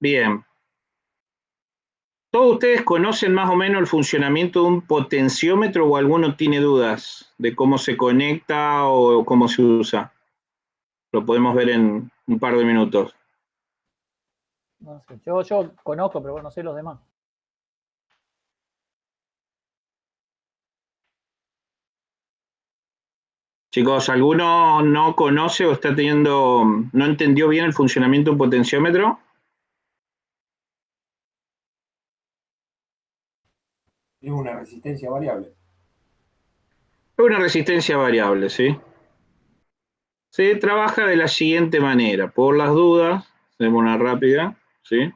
Bien. ¿Todos ustedes conocen más o menos el funcionamiento de un potenciómetro o alguno tiene dudas de cómo se conecta o cómo se usa? Lo podemos ver en un par de minutos. No sé. Yo conozco, pero bueno, no sé los demás. Chicos, ¿alguno no conoce o no entendió bien el funcionamiento de un potenciómetro? Es una resistencia variable. Es una resistencia variable, ¿sí? Se trabaja de la siguiente manera. Por las dudas, hacemos una rápida, ¿sí?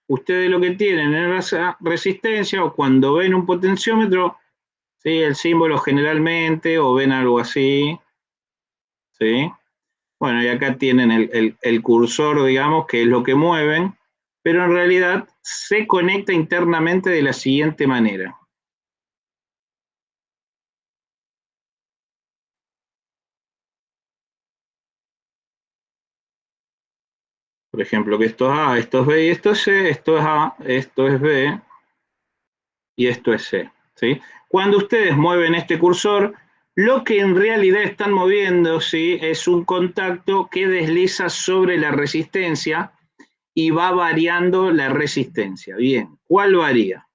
Ustedes lo que tienen es esa resistencia, o cuando ven un potenciómetro, ¿sí? El símbolo generalmente, o ven algo así, ¿sí? Bueno, y acá tienen el cursor, digamos, que es lo que mueven, pero en realidad se conecta internamente de la siguiente manera. Por ejemplo, que esto es A, esto es B y esto es C, esto es A, esto es B y esto es C, ¿sí? Cuando ustedes mueven este cursor, lo que en realidad están moviendo, ¿sí? Es un contacto que desliza sobre la resistencia y va variando la resistencia. Bien, ¿cuál varía?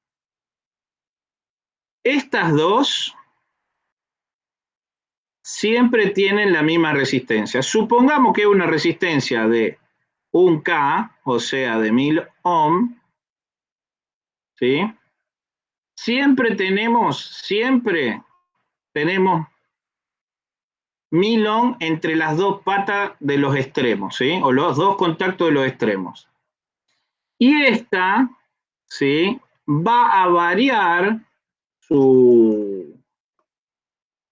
Estas dos siempre tienen la misma resistencia. Supongamos que es una resistencia de 1K, o sea, de 1000 ohm, ¿sí? Siempre tenemos 1000 ohm entre las dos patas de los extremos, ¿sí? O los dos contactos de los extremos. Y esta, ¿sí? Va a variar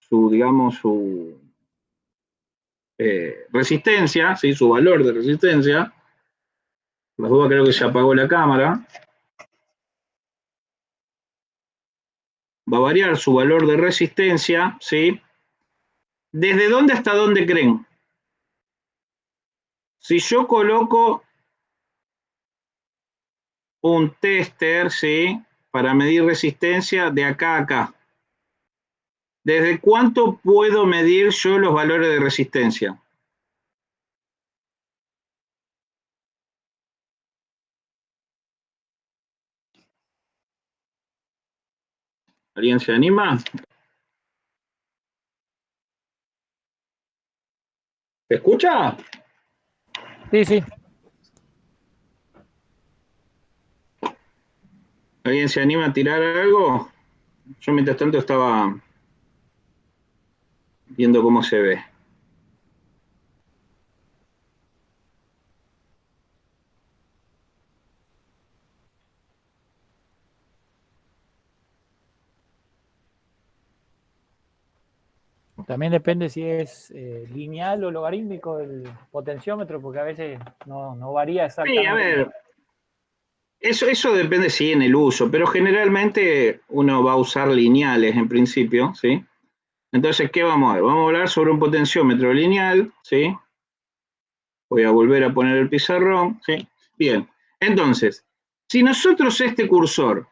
digamos, su resistencia, ¿sí? Su valor de resistencia. Por las dudas creo que se apagó la cámara. Va a variar su valor de resistencia, ¿sí? ¿Desde dónde hasta dónde creen? Si yo coloco un tester, ¿sí? Para medir resistencia de acá a acá. ¿Desde cuánto puedo medir yo los valores de resistencia? ¿Alguien se anima? ¿Se escucha? Sí, sí. ¿Alguien se anima a tirar algo? Yo mientras tanto estaba viendo cómo se ve. También depende si es lineal o logarítmico el potenciómetro, porque a veces no varía Sí, a exactamente. ver, eso depende sí en el uso, pero generalmente uno va a usar lineales en principio, ¿sí? Entonces, ¿qué vamos a ver? Vamos a hablar sobre un potenciómetro lineal, ¿sí? Voy a volver a poner el pizarrón, ¿sí? Bien, entonces, si nosotros este cursor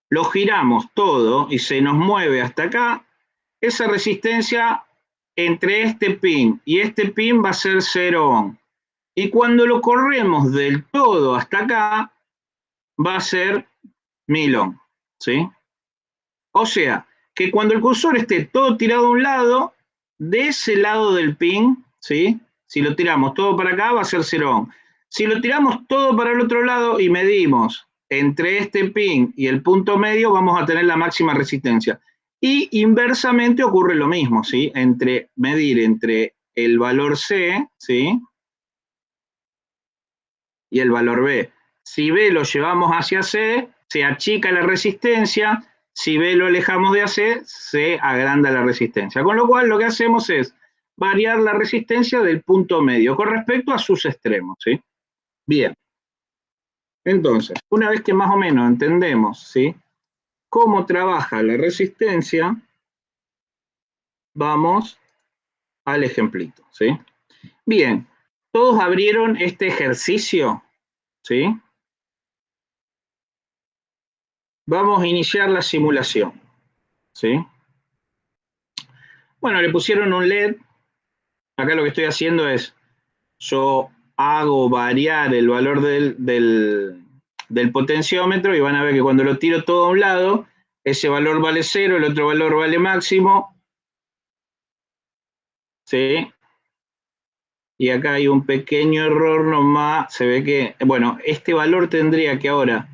lo giramos todo y se nos mueve hasta acá, esa resistencia entre este pin y este pin va a ser 0 ohm. Y cuando lo corremos del todo hasta acá, va a ser 1000 ohm, ¿sí? O sea, que cuando el cursor esté todo tirado a un lado, de ese lado del pin, ¿sí? Si lo tiramos todo para acá, va a ser 0 ohm. Si lo tiramos todo para el otro lado y medimos entre este pin y el punto medio, vamos a tener la máxima resistencia. Y inversamente ocurre lo mismo, ¿sí? Medir entre el valor C, ¿sí? Y el valor B. Si B lo llevamos hacia C, se achica la resistencia. Si B lo alejamos de AC, se agranda la resistencia. Con lo cual lo que hacemos es variar la resistencia del punto medio con respecto a sus extremos, ¿sí? Bien. Entonces, una vez que más o menos entendemos, ¿sí? Cómo trabaja la resistencia, vamos al ejemplito, ¿sí? Bien. ¿Todos abrieron este ejercicio? ¿Sí? Vamos a iniciar la simulación. ¿Sí? Bueno, le pusieron un LED. Acá lo que estoy haciendo es, yo hago variar el valor del potenciómetro y van a ver que cuando lo tiro todo a un lado, ese valor vale 0, el otro valor vale máximo. ¿Sí? Y acá hay un pequeño error nomás, se ve que, bueno, este valor tendría que ahora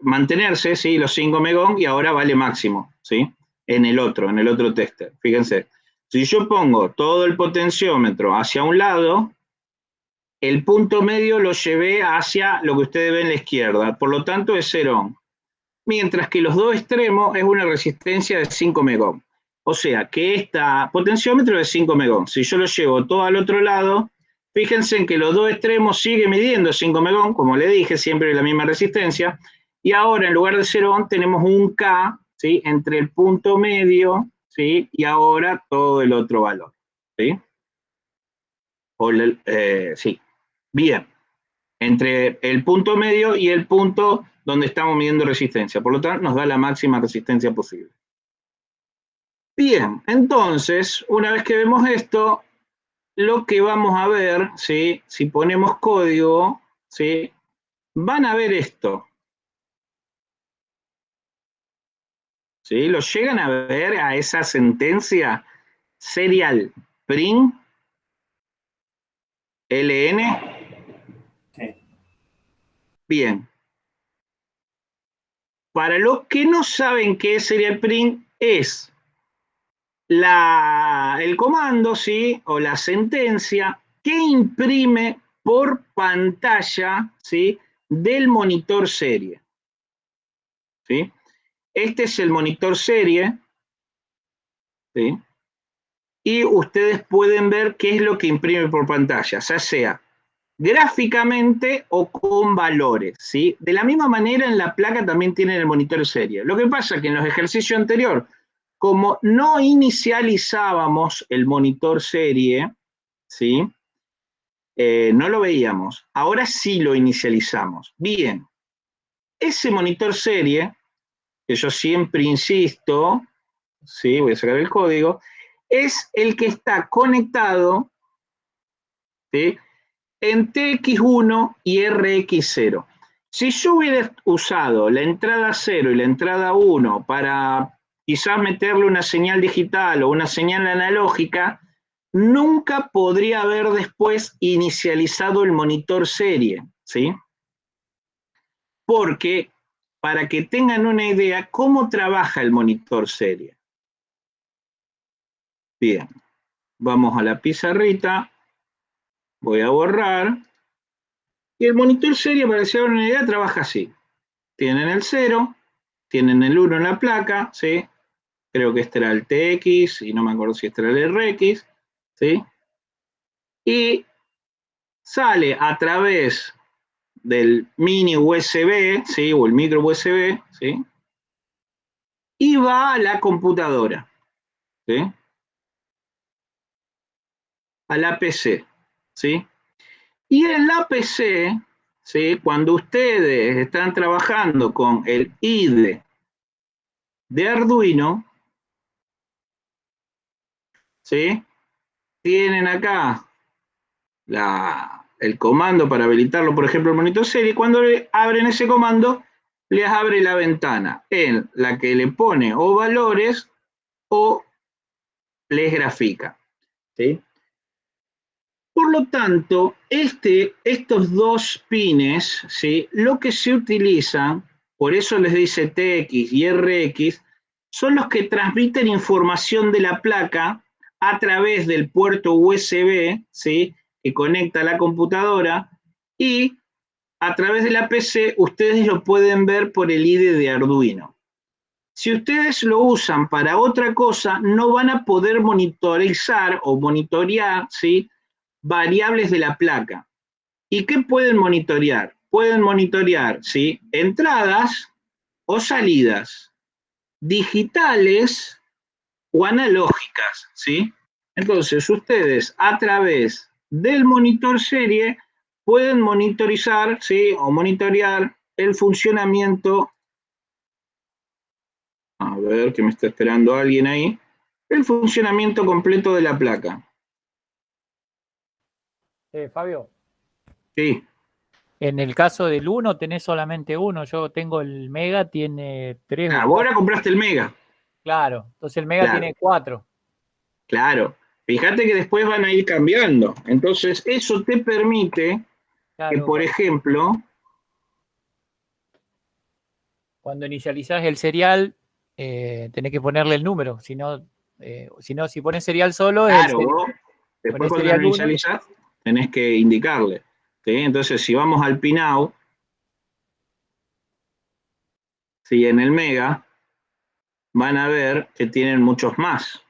mantenerse, ¿sí? Los 5 megón, y ahora vale máximo, ¿sí? En el otro tester. Fíjense, si yo pongo todo el potenciómetro hacia un lado, el punto medio lo llevé hacia lo que ustedes ven a la izquierda, por lo tanto es 0. Mientras que los dos extremos es una resistencia de 5 megón. O sea que este potenciómetro es 5 megón. Si yo lo llevo todo al otro lado, fíjense en que los dos extremos siguen midiendo 5 megón, como le dije, siempre la misma resistencia, y ahora en lugar de 0 ohm tenemos un K, ¿sí? Entre el punto medio, ¿sí? Y ahora todo el otro valor, ¿sí? Sí. Bien. Entre el punto medio y el punto donde estamos midiendo resistencia. Por lo tanto, nos da la máxima resistencia posible. Bien, entonces, una vez que vemos esto, lo que vamos a ver, ¿sí? Si ponemos código, ¿sí? Van a ver esto. ¿Sí? ¿Lo llegan a ver a esa sentencia? Serial print LN. Sí. Bien. Para los que no saben qué es serial print, es el comando, ¿sí? O la sentencia que imprime por pantalla, ¿sí? Del monitor serie, ¿sí? Este es el monitor serie, ¿sí? Y ustedes pueden ver qué es lo que imprime por pantalla, ya sea gráficamente o con valores, ¿sí? De la misma manera en la placa también tienen el monitor serie. Lo que pasa es que en los ejercicios anteriores, como no inicializábamos el monitor serie, ¿sí? No lo veíamos. Ahora sí lo inicializamos. Bien, ese monitor serie, que yo siempre insisto, ¿sí? Voy a sacar el código, es el que está conectado, ¿sí? En TX1 y RX0. Si yo hubiera usado la entrada 0 y la entrada 1 para quizás meterle una señal digital o una señal analógica, nunca podría haber después inicializado el monitor serie, ¿sí? Porque, para que tengan una idea, ¿cómo trabaja el monitor serie? Bien, vamos a la pizarrita, voy a borrar, y el monitor serie, para que se hagan una idea, trabaja así. Tienen el 0, tienen el 1 en la placa, ¿sí? Creo que este era el TX, y no me acuerdo si este era el RX, ¿sí? Y sale a través del mini USB, ¿sí? O el micro USB, ¿sí? Y va a la computadora, ¿sí? A la PC, ¿sí? Y en la PC, ¿sí? Cuando ustedes están trabajando con el IDE de Arduino, ¿sí? Tienen acá el comando para habilitarlo, por ejemplo, el monitor serie. Cuando abren ese comando, les abre la ventana en la que le pone o valores o les grafica, ¿sí? Por lo tanto, estos dos pines, ¿sí? Lo que se utilizan, por eso les dice TX y RX, son los que transmiten información de la placa a través del puerto USB, ¿sí? Que conecta a la computadora, y a través de la PC ustedes lo pueden ver por el IDE de Arduino. Si ustedes lo usan para otra cosa, no van a poder monitorizar o monitorear, ¿sí? Variables de la placa. ¿Y qué pueden monitorear? Pueden monitorear, ¿sí? Entradas o salidas, digitales o analógicas, ¿sí? Entonces, ustedes a través del monitor serie pueden monitorizar, ¿sí? O monitorear el funcionamiento. A ver, que me está esperando alguien ahí. El funcionamiento completo de la placa. Fabio, Sí. en el caso del uno tenés solamente uno. Yo tengo el Mega, tiene 3 o Ah, vos ahora 4. compraste el Mega. Claro, entonces el Mega Claro, tiene 4. claro. Fíjate que después van a ir cambiando. Entonces, eso te permite que, Claro, por ejemplo, cuando inicializás el serial, tenés que ponerle el número. Si no, si pones serial solo, claro, vos, después pones cuando lo serial 1. inicializás, tenés que indicarle. ¿Sí? Entonces, si vamos al Pinau, ¿sí? En el Mega, van a ver que tienen muchos más.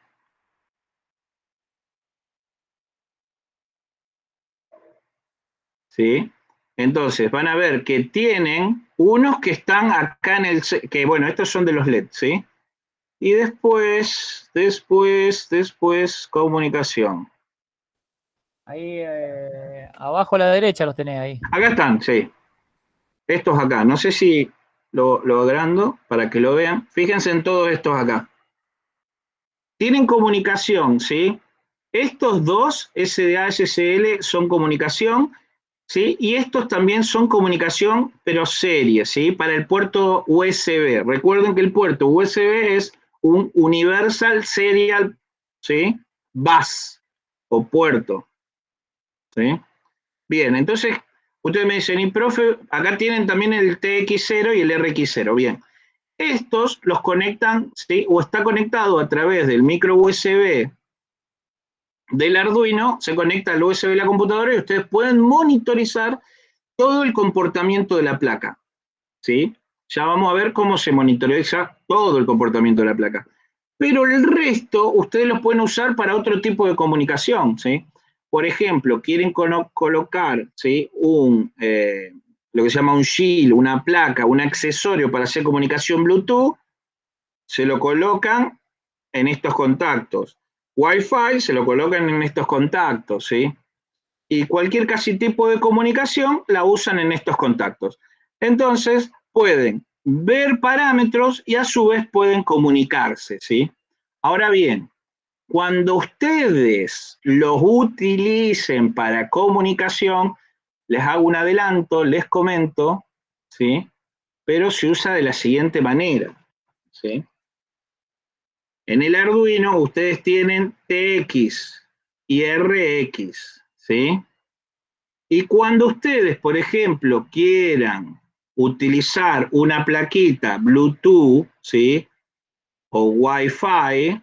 ¿Sí? Entonces, van a ver que tienen unos que están acá en el... que bueno, estos son de los LED, ¿sí? Y después, comunicación. Ahí abajo a la derecha los tenés ahí. Acá están, sí. Estos acá. No sé si lo agrando para que lo vean. Fíjense en todos estos acá. Tienen comunicación, ¿sí? Estos dos, SDA, SSL, son comunicación, ¿sí? Y estos también son comunicación, pero serie, ¿sí? Para el puerto USB. Recuerden que el puerto USB es un Universal Serial, ¿sí? Bus o puerto, ¿sí? Bien, entonces, ustedes me dicen, y profe, acá tienen también el TX0 y el RX0. Bien, estos los conectan, ¿sí? O está conectado a través del micro USB del Arduino, se conecta al USB de la computadora y ustedes pueden monitorizar todo el comportamiento de la placa, ¿sí? Ya vamos a ver cómo se monitoriza todo el comportamiento de la placa. Pero el resto ustedes los pueden usar para otro tipo de comunicación, ¿sí? Por ejemplo, quieren colocar, ¿sí? Lo que se llama un shield, una placa, un accesorio para hacer comunicación Bluetooth, se lo colocan en estos contactos. Wi-Fi se lo colocan en estos contactos, ¿sí? Y cualquier casi tipo de comunicación la usan en estos contactos. Entonces, pueden ver parámetros y a su vez pueden comunicarse, ¿sí? Ahora bien, cuando ustedes los utilicen para comunicación, les hago un adelanto, les comento, ¿sí? Pero se usa de la siguiente manera, ¿sí? En el Arduino ustedes tienen TX y RX, ¿sí? Y cuando ustedes, por ejemplo, quieran utilizar una plaquita Bluetooth, ¿sí? O Wi-Fi,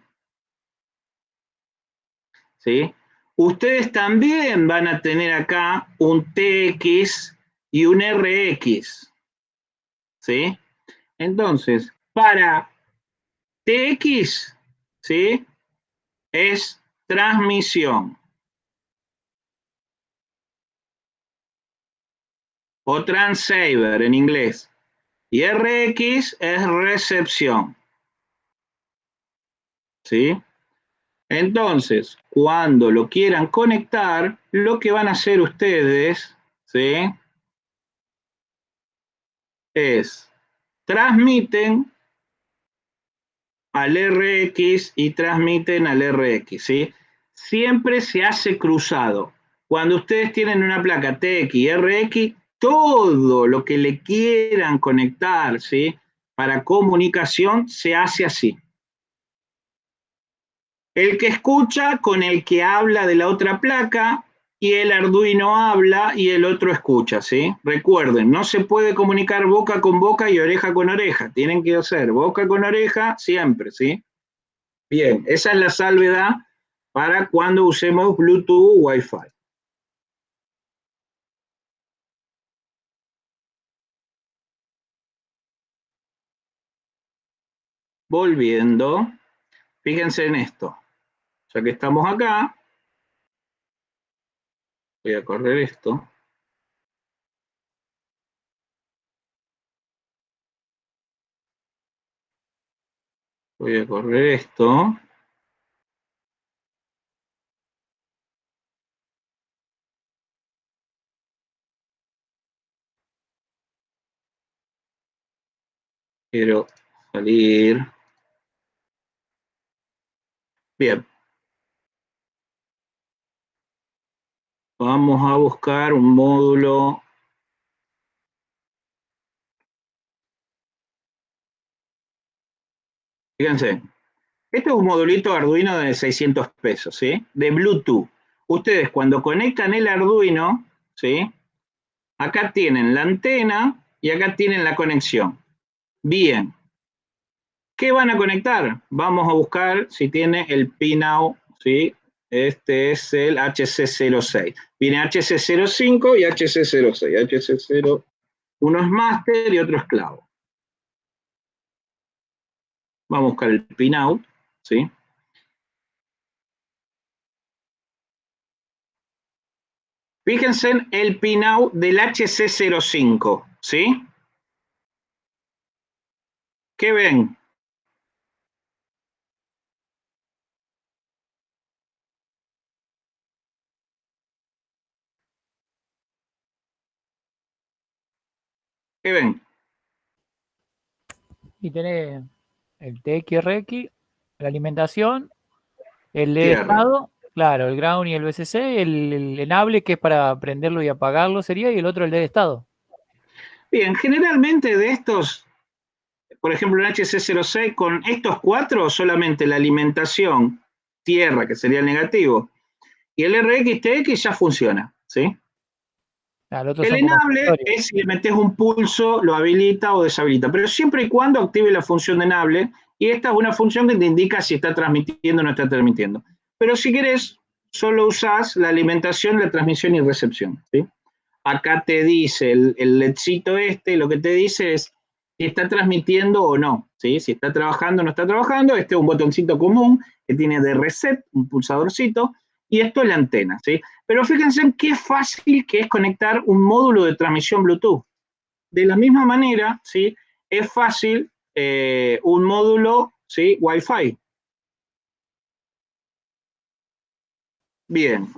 ¿sí? Ustedes también van a tener acá un TX y un RX, ¿sí? Entonces, para TX, ¿sí? Es transmisión o transceiver en inglés. Y RX es recepción, ¿sí? Entonces, cuando lo quieran conectar, lo que van a hacer ustedes, ¿sí? Es transmiten al RX y transmiten al RX, ¿sí? Siempre se hace cruzado. Cuando ustedes tienen una placa TX y RX, todo lo que le quieran conectar, ¿sí? Para comunicación se hace así. El que escucha con el que habla de la otra placa y el Arduino habla y el otro escucha, ¿sí? Recuerden, no se puede comunicar boca con boca y oreja con oreja. Tienen que hacer boca con oreja siempre, ¿sí? Bien, esa es la salvedad para cuando usemos Bluetooth o Wi-Fi. Volviendo, fíjense en esto. Ya que estamos acá, voy a correr esto. Voy a correr esto. Quiero salir. Bien. Vamos a buscar un módulo. Fíjense, este es un modulito Arduino de 600 pesos, ¿sí? De Bluetooth. Ustedes cuando conectan el Arduino, ¿sí? Acá tienen la antena y acá tienen la conexión. Bien. ¿Qué van a conectar? Vamos a buscar si tiene el pinout, ¿sí? Este es el HC06. Viene HC05 y HC06. HC0, uno es master y otro es clavo. Vamos a buscar el pinout, ¿sí? Fíjense en el pinout del HC05, ¿sí? ¿Qué ven? ¿Qué ven? Y tenés el TXRX, la alimentación, el de Tierra. estado, claro, el ground y el VCC, el enable que es para prenderlo y apagarlo sería, y el otro el de estado. Bien, generalmente de estos, por ejemplo, el HC06, con estos cuatro, solamente la alimentación, tierra, que sería el negativo, y el RX-TX ya funciona, ¿sí? Claro, otros El son como enable accesorios. es si le metes un pulso, lo habilita o deshabilita, pero siempre y cuando active la función de enable, y esta es una función que te indica si está transmitiendo o no está transmitiendo. Pero si querés, solo usás la alimentación, la transmisión y recepción, ¿sí? Acá te dice el ledcito este, lo que te dice es si está transmitiendo o no, ¿sí? Si está trabajando o no está trabajando. Este es un botoncito común que tiene de reset, un pulsadorcito, y esto es la antena, ¿sí? Pero fíjense en qué fácil que es conectar un módulo de transmisión Bluetooth. De la misma manera, ¿sí? Es fácil un módulo, ¿sí? Wi-Fi. Bien.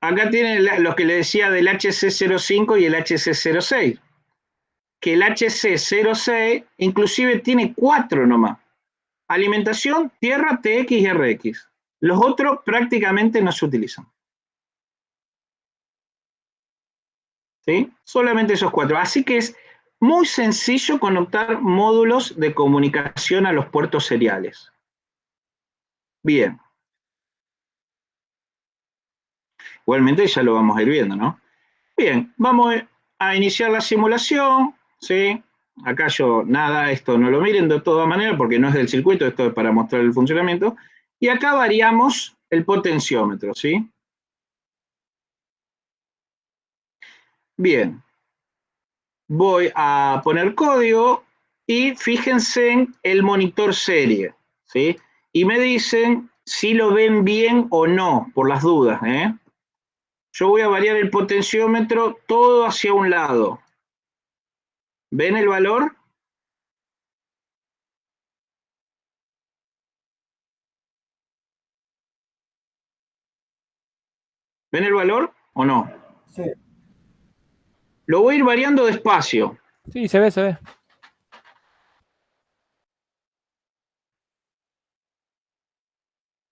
Acá tienen lo que le decía del HC05 y el HC06. Que el HC06 inclusive tiene 4 nomás. Alimentación, tierra, TX y RX. Los otros prácticamente no se utilizan. ¿Sí? Solamente esos 4. Así que es muy sencillo conectar módulos de comunicación a los puertos seriales. Bien. Igualmente ya lo vamos a ir viendo, ¿no? Bien, vamos a iniciar la simulación, ¿sí? Acá yo, nada, esto no lo miren de todas maneras porque no es del circuito, esto es para mostrar el funcionamiento. Y acá variamos el potenciómetro, ¿sí? Bien, voy a poner código y fíjense en el monitor serie, ¿sí? Y me dicen si lo ven bien o no, por las dudas, ¿eh? Yo voy a variar el potenciómetro todo hacia un lado. ¿Ven el valor? ¿Ven el valor o no? Sí. Lo voy a ir variando despacio. Sí, se ve, se ve.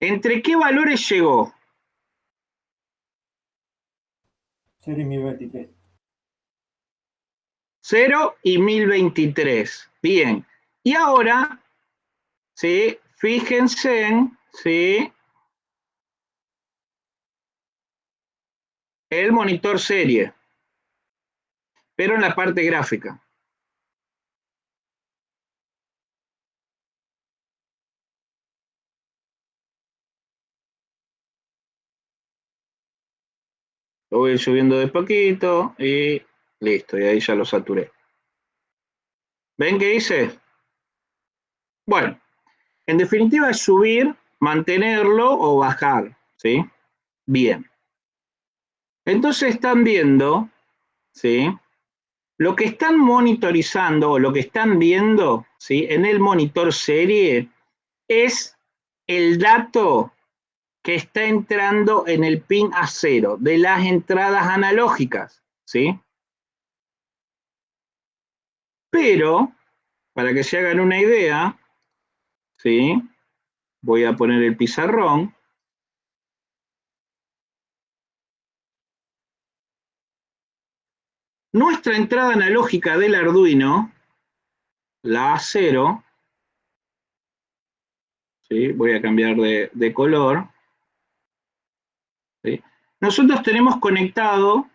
¿Entre qué valores llegó? 0 y 1023. 0 y 1023. Bien. Y ahora, ¿sí? Fíjense en, ¿sí? El monitor serie, pero en la parte gráfica. Lo voy a ir subiendo de poquito y listo, y ahí ya lo saturé. ¿Ven qué hice? Bueno, en definitiva es subir, mantenerlo o bajar, ¿sí? Bien. Entonces están viendo, ¿sí? Lo que están monitorizando o lo que están viendo, ¿sí? En el monitor serie es el dato que está entrando en el pin A0 de las entradas analógicas, ¿sí? Pero, para que se hagan una idea, ¿sí? Voy a poner el pizarrón. Nuestra entrada analógica del Arduino, la A0, ¿sí? Voy a cambiar de color, ¿sí? Nosotros tenemos conectado,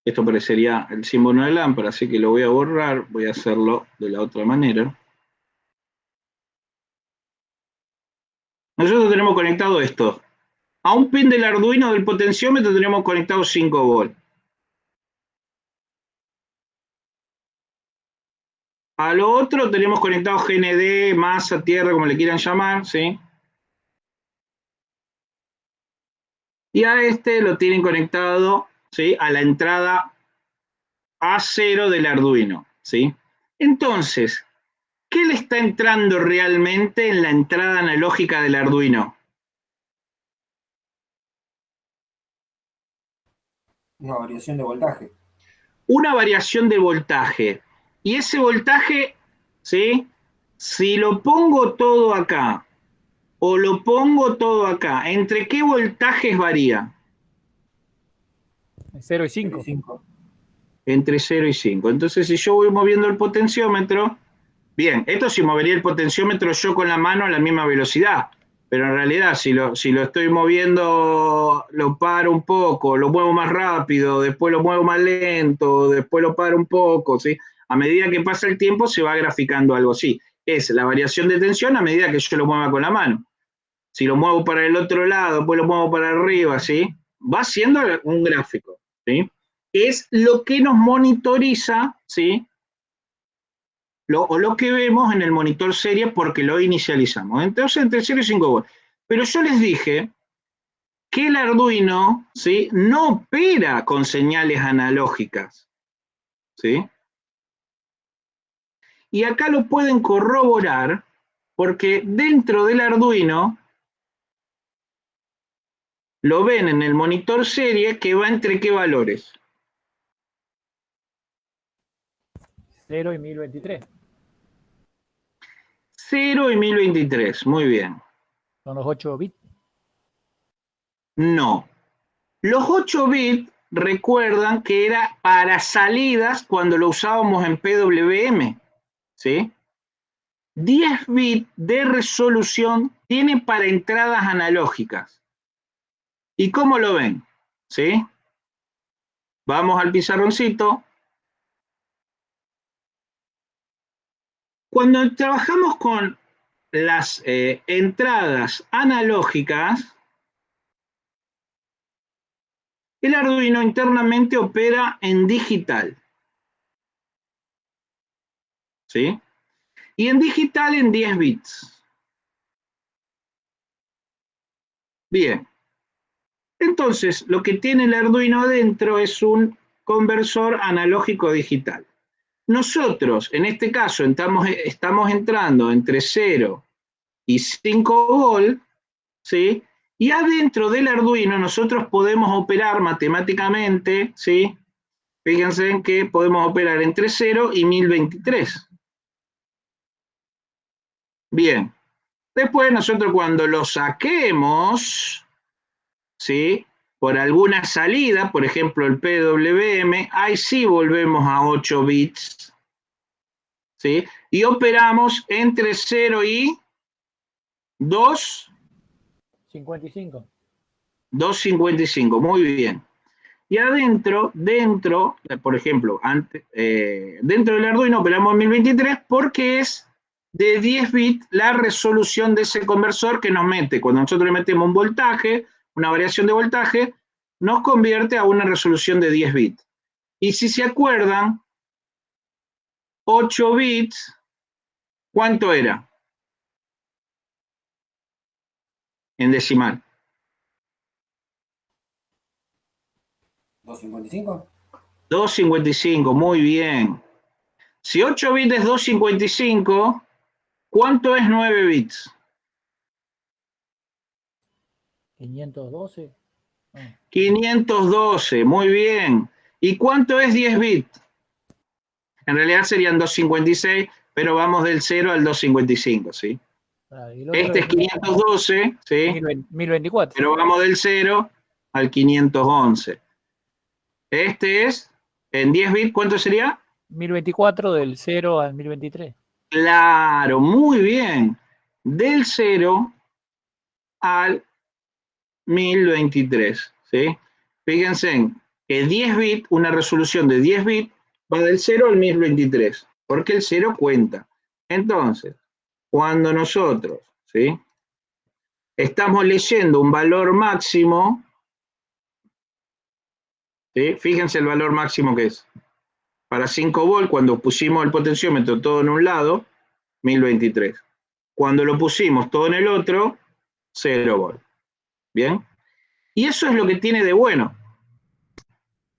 esto parecería el símbolo de lámpara, así que lo voy a borrar, voy a hacerlo de la otra manera. Nosotros tenemos conectado esto. A un pin del Arduino del potenciómetro tenemos conectado 5 volts. A lo otro tenemos conectado GND, masa, tierra, como le quieran llamar, ¿sí? Y a este lo tienen conectado, ¿sí? A la entrada A0 del Arduino, ¿sí? Entonces, ¿qué le está entrando realmente en la entrada analógica del Arduino? Una variación de voltaje. Una variación de voltaje. Y ese voltaje, ¿sí? Si lo pongo todo acá o lo pongo todo acá, ¿entre qué voltajes varía? 0 y 0 y 5. 5. Entre 0 y 5. Entonces, si yo voy moviendo el potenciómetro, bien, esto si movería el potenciómetro yo con la mano a la misma velocidad, pero en realidad si lo estoy moviendo, lo paro un poco, lo muevo más rápido, después lo muevo más lento, después lo paro un poco, ¿sí? A medida que pasa el tiempo se va graficando algo así. Es la variación de tensión a medida que yo lo mueva con la mano. Si lo muevo para el otro lado, después lo muevo para arriba, ¿sí? Va siendo un gráfico, ¿sí? Es lo que nos monitoriza, ¿sí? Lo que vemos en el monitor serie porque lo inicializamos. Entonces, entre 0 y 5 volts. Pero yo les dije que el Arduino, ¿sí? No opera con señales analógicas, ¿sí? Y acá lo pueden corroborar porque dentro del Arduino lo ven en el monitor serie que va entre qué valores. 0 y 1023. 0 y 1023, muy bien. Son los 8 bits. No. Los 8 bits recuerdan que era para salidas cuando lo usábamos en PWM, ¿sí? 10 bits de resolución tiene para entradas analógicas. ¿Y cómo lo ven? ¿Sí? Vamos al pizarroncito. Cuando trabajamos con las entradas analógicas, el Arduino internamente opera en digital, ¿sí? Y en digital en 10 bits. Bien. Entonces, lo que tiene el Arduino adentro es un conversor analógico digital. Nosotros, en este caso, estamos entrando entre 0 y 5 volts, ¿sí? Y adentro del Arduino nosotros podemos operar matemáticamente, ¿sí? Fíjense en que podemos operar entre 0 y 1023. Bien. Después nosotros cuando lo saquemos, ¿sí? Por alguna salida, por ejemplo el PWM, ahí sí volvemos a 8 bits, ¿sí? Y operamos entre 0 y 55. 255, muy bien. Y adentro, por ejemplo, dentro del Arduino operamos en 1023 porque es de 10 bits la resolución de ese conversor que nos mete. Cuando nosotros le metemos un voltaje, una variación de voltaje, nos convierte a una resolución de 10 bits. Y si se acuerdan, 8 bits, ¿cuánto era? En decimal. 255. 255, muy bien. Si 8 bits es 255, ¿cuánto es 9 bits? 512. 512, muy bien. ¿Y cuánto es 10 bits? En realidad serían 256, pero vamos del 0 al 255, ¿sí? Y el otro Este es 512, ¿sí? 1024. Pero vamos del 0 al 511. Este es, en 10 bits, ¿cuánto sería? 1024 del 0 al 1023. Claro, muy bien. Del 0 al 1023, ¿sí? Fíjense que 10 bits, una resolución de 10 bits, va del 0 al 1023, porque el 0 cuenta. Entonces, cuando nosotros, ¿sí?, estamos leyendo un valor máximo, ¿sí?, fíjense el valor máximo que es. Para 5 volt, cuando pusimos el potenciómetro todo en un lado, 1023. Cuando lo pusimos todo en el otro, 0 volt. ¿Bien? Y eso es lo que tiene de bueno.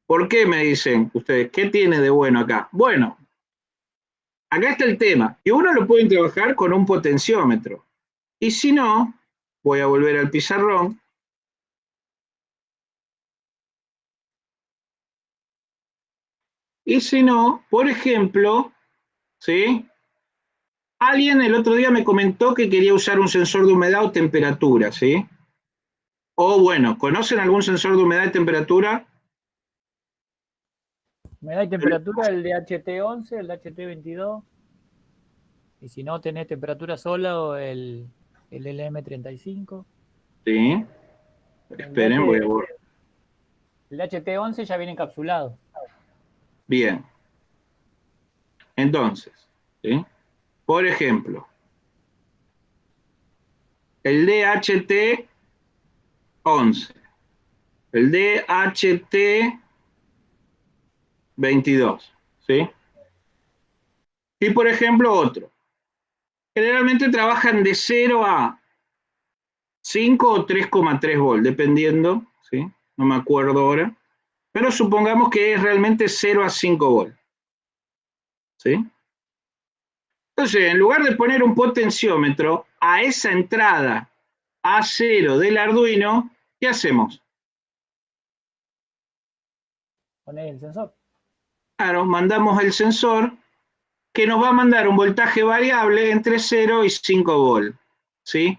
¿Por qué me dicen ustedes? ¿Qué tiene de bueno acá? Bueno, acá está el tema. Y uno lo puede trabajar con un potenciómetro. Y si no, voy a volver al pizarrón. Y si no, por ejemplo, ¿sí?, alguien el otro día me comentó que quería usar un sensor de humedad o temperatura, ¿sí? O bueno, ¿conocen algún sensor de humedad y temperatura? Humedad y temperatura, el DHT11, el DHT22. Y si no tenés temperatura sola, o el LM35. Sí. Esperen, voy a borrar. El DHT11 ya viene encapsulado. Bien. Entonces, ¿sí?, por ejemplo, el DHT11, el DHT22, ¿sí? Y por ejemplo otro. Generalmente trabajan de 0 a 5 o 3,3 volt, dependiendo, ¿sí? No me acuerdo ahora. Pero supongamos que es realmente 0 a 5 volt, ¿sí? Entonces, en lugar de poner un potenciómetro a esa entrada A0 del Arduino, ¿qué hacemos? Ponés el sensor. Claro, mandamos el sensor que nos va a mandar un voltaje variable entre 0 y 5 volt, ¿sí?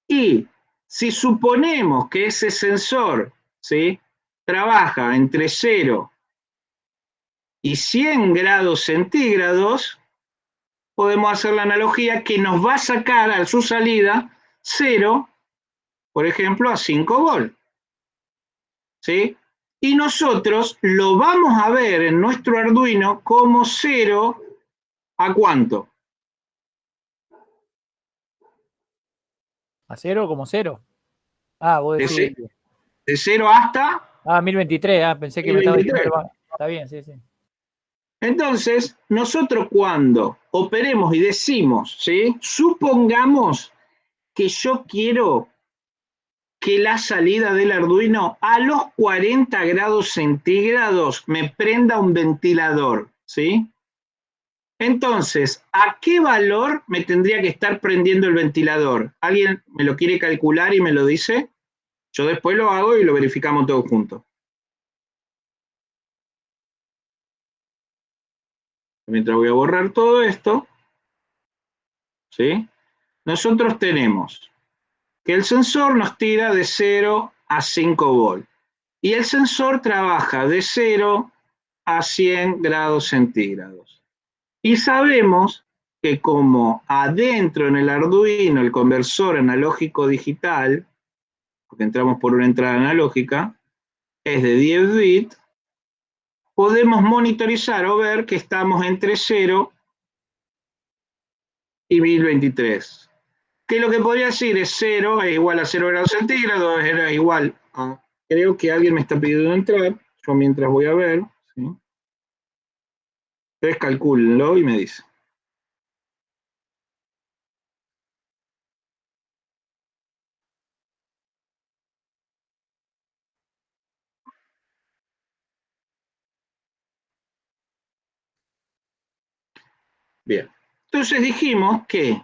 Y si suponemos que ese sensor, ¿sí?, trabaja entre 0 y 100 grados centígrados, podemos hacer la analogía que nos va a sacar a su salida 0, por ejemplo, a 5 volt, ¿sí? Y nosotros lo vamos a ver en nuestro Arduino como 0 a ¿cuánto? ¿A 0 como 0? Ah, vos decís. De 0 hasta 1023. Pensé que me estaba diciendo 1023. Está bien, sí, sí. Entonces, nosotros cuando operemos y decimos, ¿sí?, supongamos que yo quiero que la salida del Arduino a los 40 grados centígrados me prenda un ventilador, ¿sí? Entonces, ¿a qué valor me tendría que estar prendiendo el ventilador? ¿Alguien me lo quiere calcular y me lo dice? Yo después lo hago y lo verificamos todos juntos. Mientras voy a borrar todo esto, ¿sí?, nosotros tenemos que el sensor nos tira de 0 a 5 volt y el sensor trabaja de 0 a 100 grados centígrados. Y sabemos que como adentro en el Arduino el conversor analógico digital, porque entramos por una entrada analógica, es de 10 bits, podemos monitorizar o ver que estamos entre 0 y 1023. Que lo que podría decir es 0 es igual a 0 grados centígrados, era igual a... Creo que alguien me está pidiendo entrar, yo mientras voy a ver, ¿sí? Ustedes calcúlenlo y me dicen. Bien, entonces dijimos que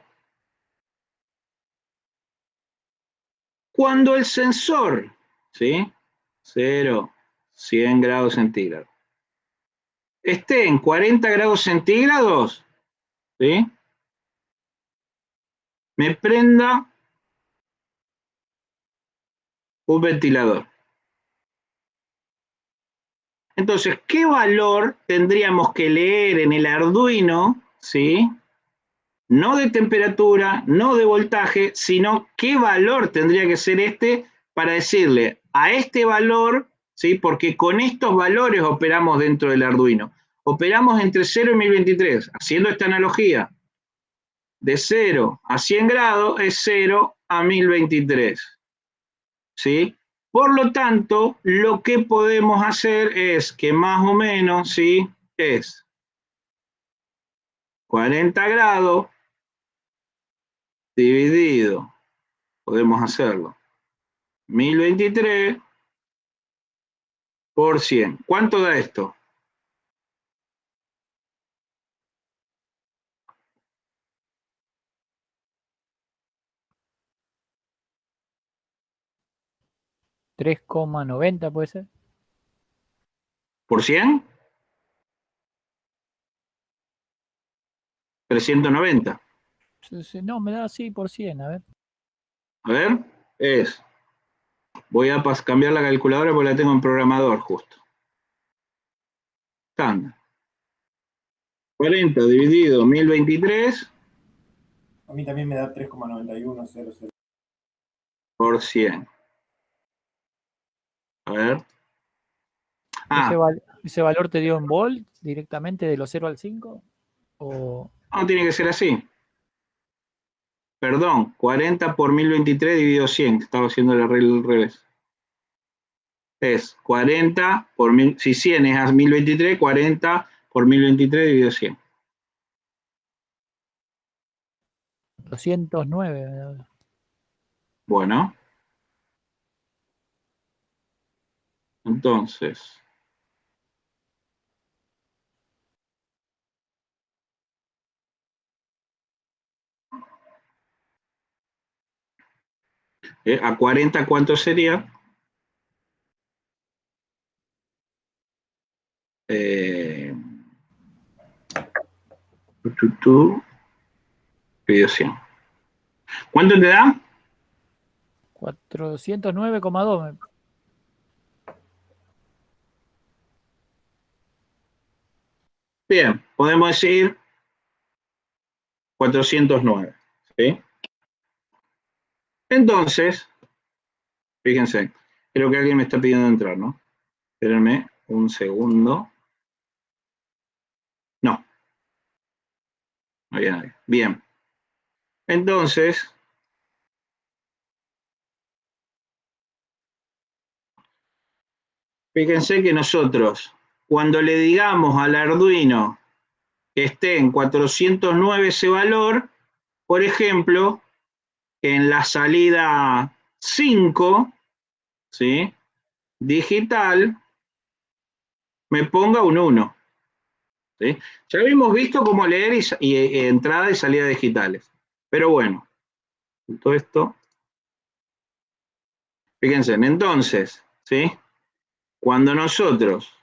cuando el sensor, ¿sí?, 0, 100 grados centígrados. Esté en 40 grados centígrados, ¿sí? Me prenda un ventilador. Entonces, ¿qué valor tendríamos que leer en el Arduino, ¿sí? No de temperatura, no de voltaje, sino qué valor tendría que ser este para decirle a este valor, ¿sí? Porque con estos valores operamos dentro del Arduino. Operamos entre 0 y 1023, haciendo esta analogía. De 0 a 100 grados es 0 a 1023, ¿sí? Por lo tanto, lo que podemos hacer es que más o menos, ¿sí? Es 40 grados dividido, podemos hacerlo, 1023 por 100. ¿Cuánto da esto? $3,90 puede ser. ¿Por 100? 390. No, me da así por 100, a ver. A ver, voy a cambiar la calculadora porque la tengo en programador justo. Estándar. 40 dividido 1023 A mí también me da 3,9100. por 100. A ver. ¿Ese valor te dio en volt directamente de los 0 al 5? ¿O No, tiene que ser así. Perdón, 40 por 1023 dividido 100. Estaba haciendo el revés. Es 40 por 1000, si 100 es a 1023, 40 por 1023 dividido 100. 209? Bueno. Entonces. ¿A 40 cuánto sería? Dividido 100. ¿Cuánto te da? 409,2. Bien, podemos decir 409. ¿Sí? Entonces, fíjense, creo que alguien me está pidiendo entrar, ¿no? Espérenme un segundo. No. No había nadie. Bien. Entonces, fíjense que nosotros, cuando le digamos al Arduino que esté en 409 ese valor, por ejemplo, en la salida 5, ¿sí? Digital, me ponga un 1. ¿Sí? Ya habíamos visto cómo leer y entrada y salida digitales. Pero bueno, todo esto. Fíjense, entonces, ¿sí? Cuando nosotros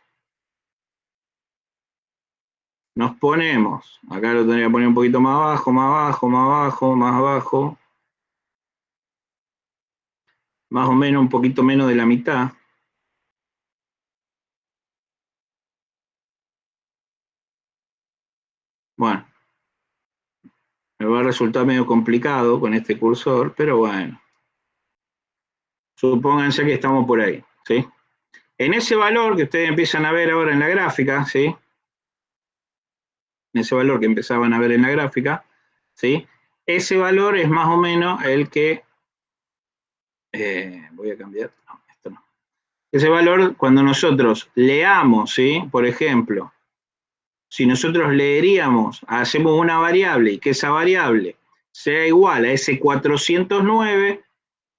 nos ponemos, acá lo tendría que poner un poquito más abajo, más abajo, más abajo, más abajo, más o menos un poquito menos de la mitad. Bueno, me va a resultar medio complicado con este cursor, pero bueno. Supónganse que estamos por ahí, ¿sí? En ese valor que ustedes empiezan a ver ahora en la gráfica, ¿sí? En ese valor que empezaban a ver en la gráfica, ¿sí? Ese valor es más o menos el que... voy a cambiar, no, esto no. Ese valor, cuando nosotros leamos, ¿sí? Por ejemplo, si nosotros leeríamos, hacemos una variable y que esa variable sea igual a ese 409,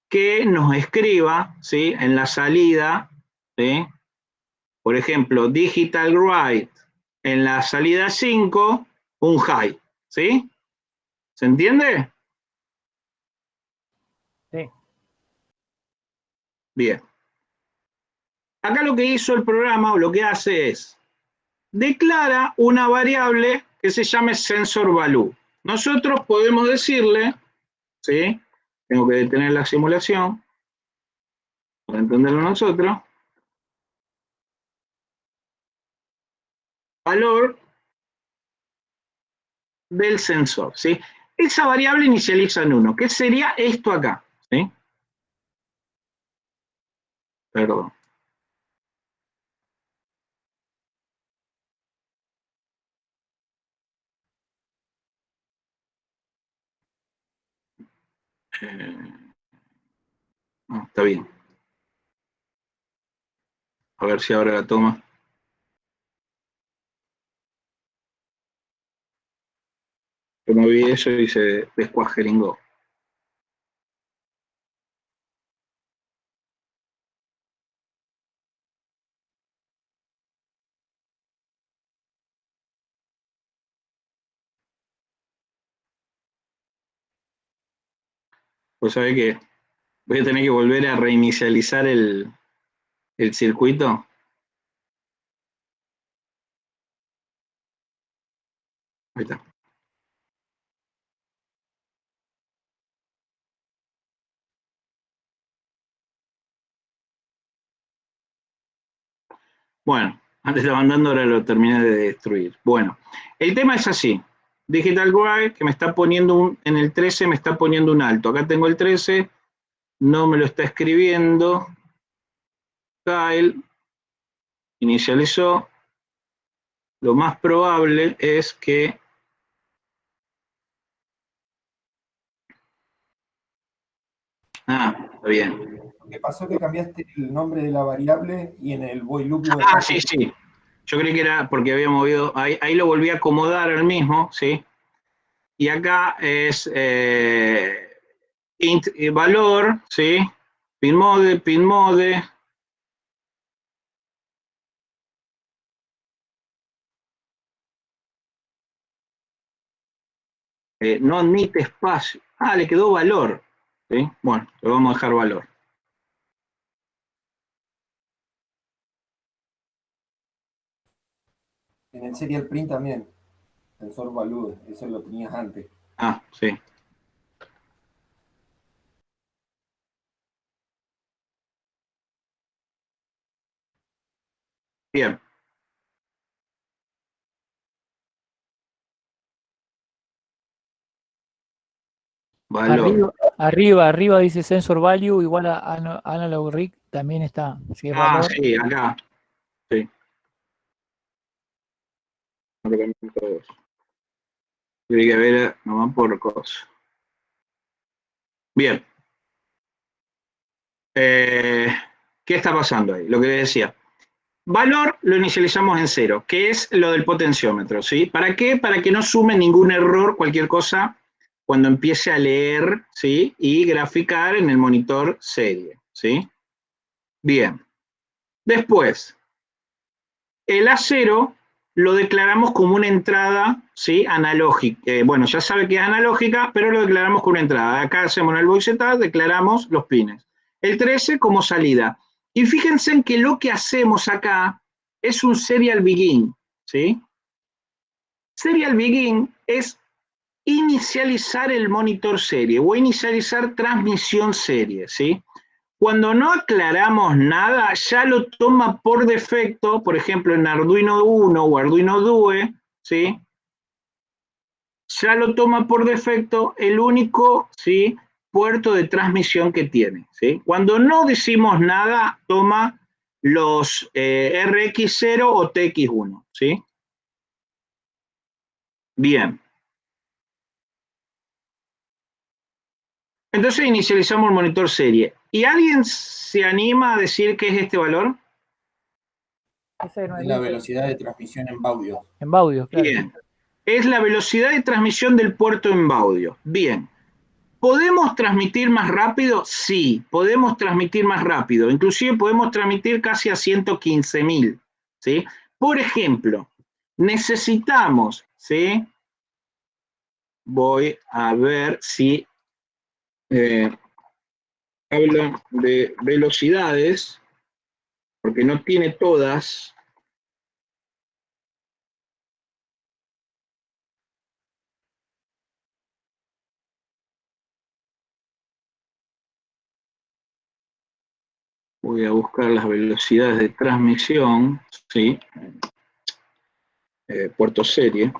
que nos escriba, ¿sí? En la salida, ¿sí? Por ejemplo, digital write, en la salida 5, un high, ¿sí? ¿Se entiende? Sí. Bien. Acá lo que hizo el programa, o lo que hace es, declara una variable que se llame sensor value. Nosotros podemos decirle, ¿sí? Tengo que detener la simulación para entenderlo nosotros. Valor del sensor, ¿sí? Esa variable inicializa en 1. ¿Qué sería esto acá? ¿Sí? Perdón. No, está bien. A ver si ahora la toma. Yo moví eso y se descuajeringó. Pues sabe que voy a tener que volver a reinicializar el circuito. Ahí está. Bueno, antes estaba andando, ahora lo terminé de destruir. Bueno, el tema es así. Digital Drive, que me está poniendo en el 13 me está poniendo un alto. Acá tengo el 13, no me lo está escribiendo. Kyle inicializó. Lo más probable es que... Ah, está bien. ¿Qué pasó que cambiaste el nombre de la variable y en el void loop lo Ah, dejaste? sí. Yo creí que era porque había movido... Ahí lo volví a acomodar al mismo, ¿sí? Y acá es int valor, ¿sí? Pinmode. No admite espacio. Ah, le quedó valor. ¿Sí? Bueno, le vamos a dejar valor. En el serial print también, sensor value, eso lo tenías antes. Ah, sí. Bien. Valor. Arriba dice sensor value igual a analog rig, también está. Si es Ah, valor, sí, acá. Sí. Tiene que ver nomás por cosas. Bien. ¿Qué está pasando ahí? Lo que decía. Valor lo inicializamos en 0, que es lo del potenciómetro, ¿sí? ¿Para qué? Para que no sume ningún error, cualquier cosa, cuando empiece a leer, ¿sí? Y graficar en el monitor serie, ¿sí? Bien. Después, el A0 lo declaramos como una entrada, ¿sí? Analógica. Bueno, ya sabe que es analógica, pero lo declaramos como una entrada. Acá hacemos en el voicetat, declaramos los pines. El 13 como salida. Y fíjense en que lo que hacemos acá es un serial begin, ¿sí? Serial begin es inicializar el monitor serie o inicializar transmisión serie, ¿sí? Cuando no aclaramos nada, ya lo toma por defecto, por ejemplo, en Arduino Uno o Arduino Due, ¿sí? Ya lo toma por defecto el único, ¿sí? Puerto de transmisión que tiene, ¿sí? Cuando no decimos nada, toma los RX0 o TX1, ¿sí? Bien. Entonces inicializamos el monitor serie. ¿Y alguien se anima a decir qué es este valor? ese no Es es la velocidad de transmisión en Baudio. en Baudio, claro. Bien. Es la velocidad de transmisión del puerto en Baudio. Bien. ¿Podemos transmitir más rápido? Sí, podemos transmitir más rápido. Inclusive podemos transmitir casi a 115.000. ¿Sí? Por ejemplo, necesitamos, ¿sí? Voy a ver si habla de velocidades. porque no tiene todas. Voy a buscar las velocidades de transmisión, ¿sí? Puerto serie.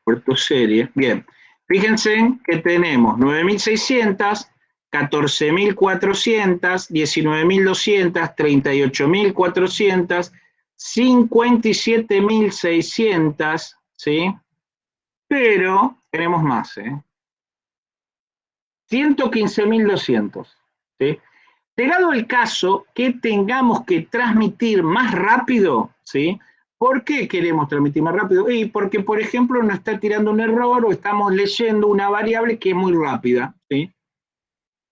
Puerto serie. Bien, fíjense que tenemos 9.600, 14.400, 19.200, 38.400, 57.600, ¿sí? Pero tenemos más, 115.200, ¿sí? Llegado el caso que tengamos que transmitir más rápido, ¿sí? ¿Por qué queremos transmitir más rápido? Y porque, por ejemplo, nos está tirando un error o estamos leyendo una variable que es muy rápida, ¿sí?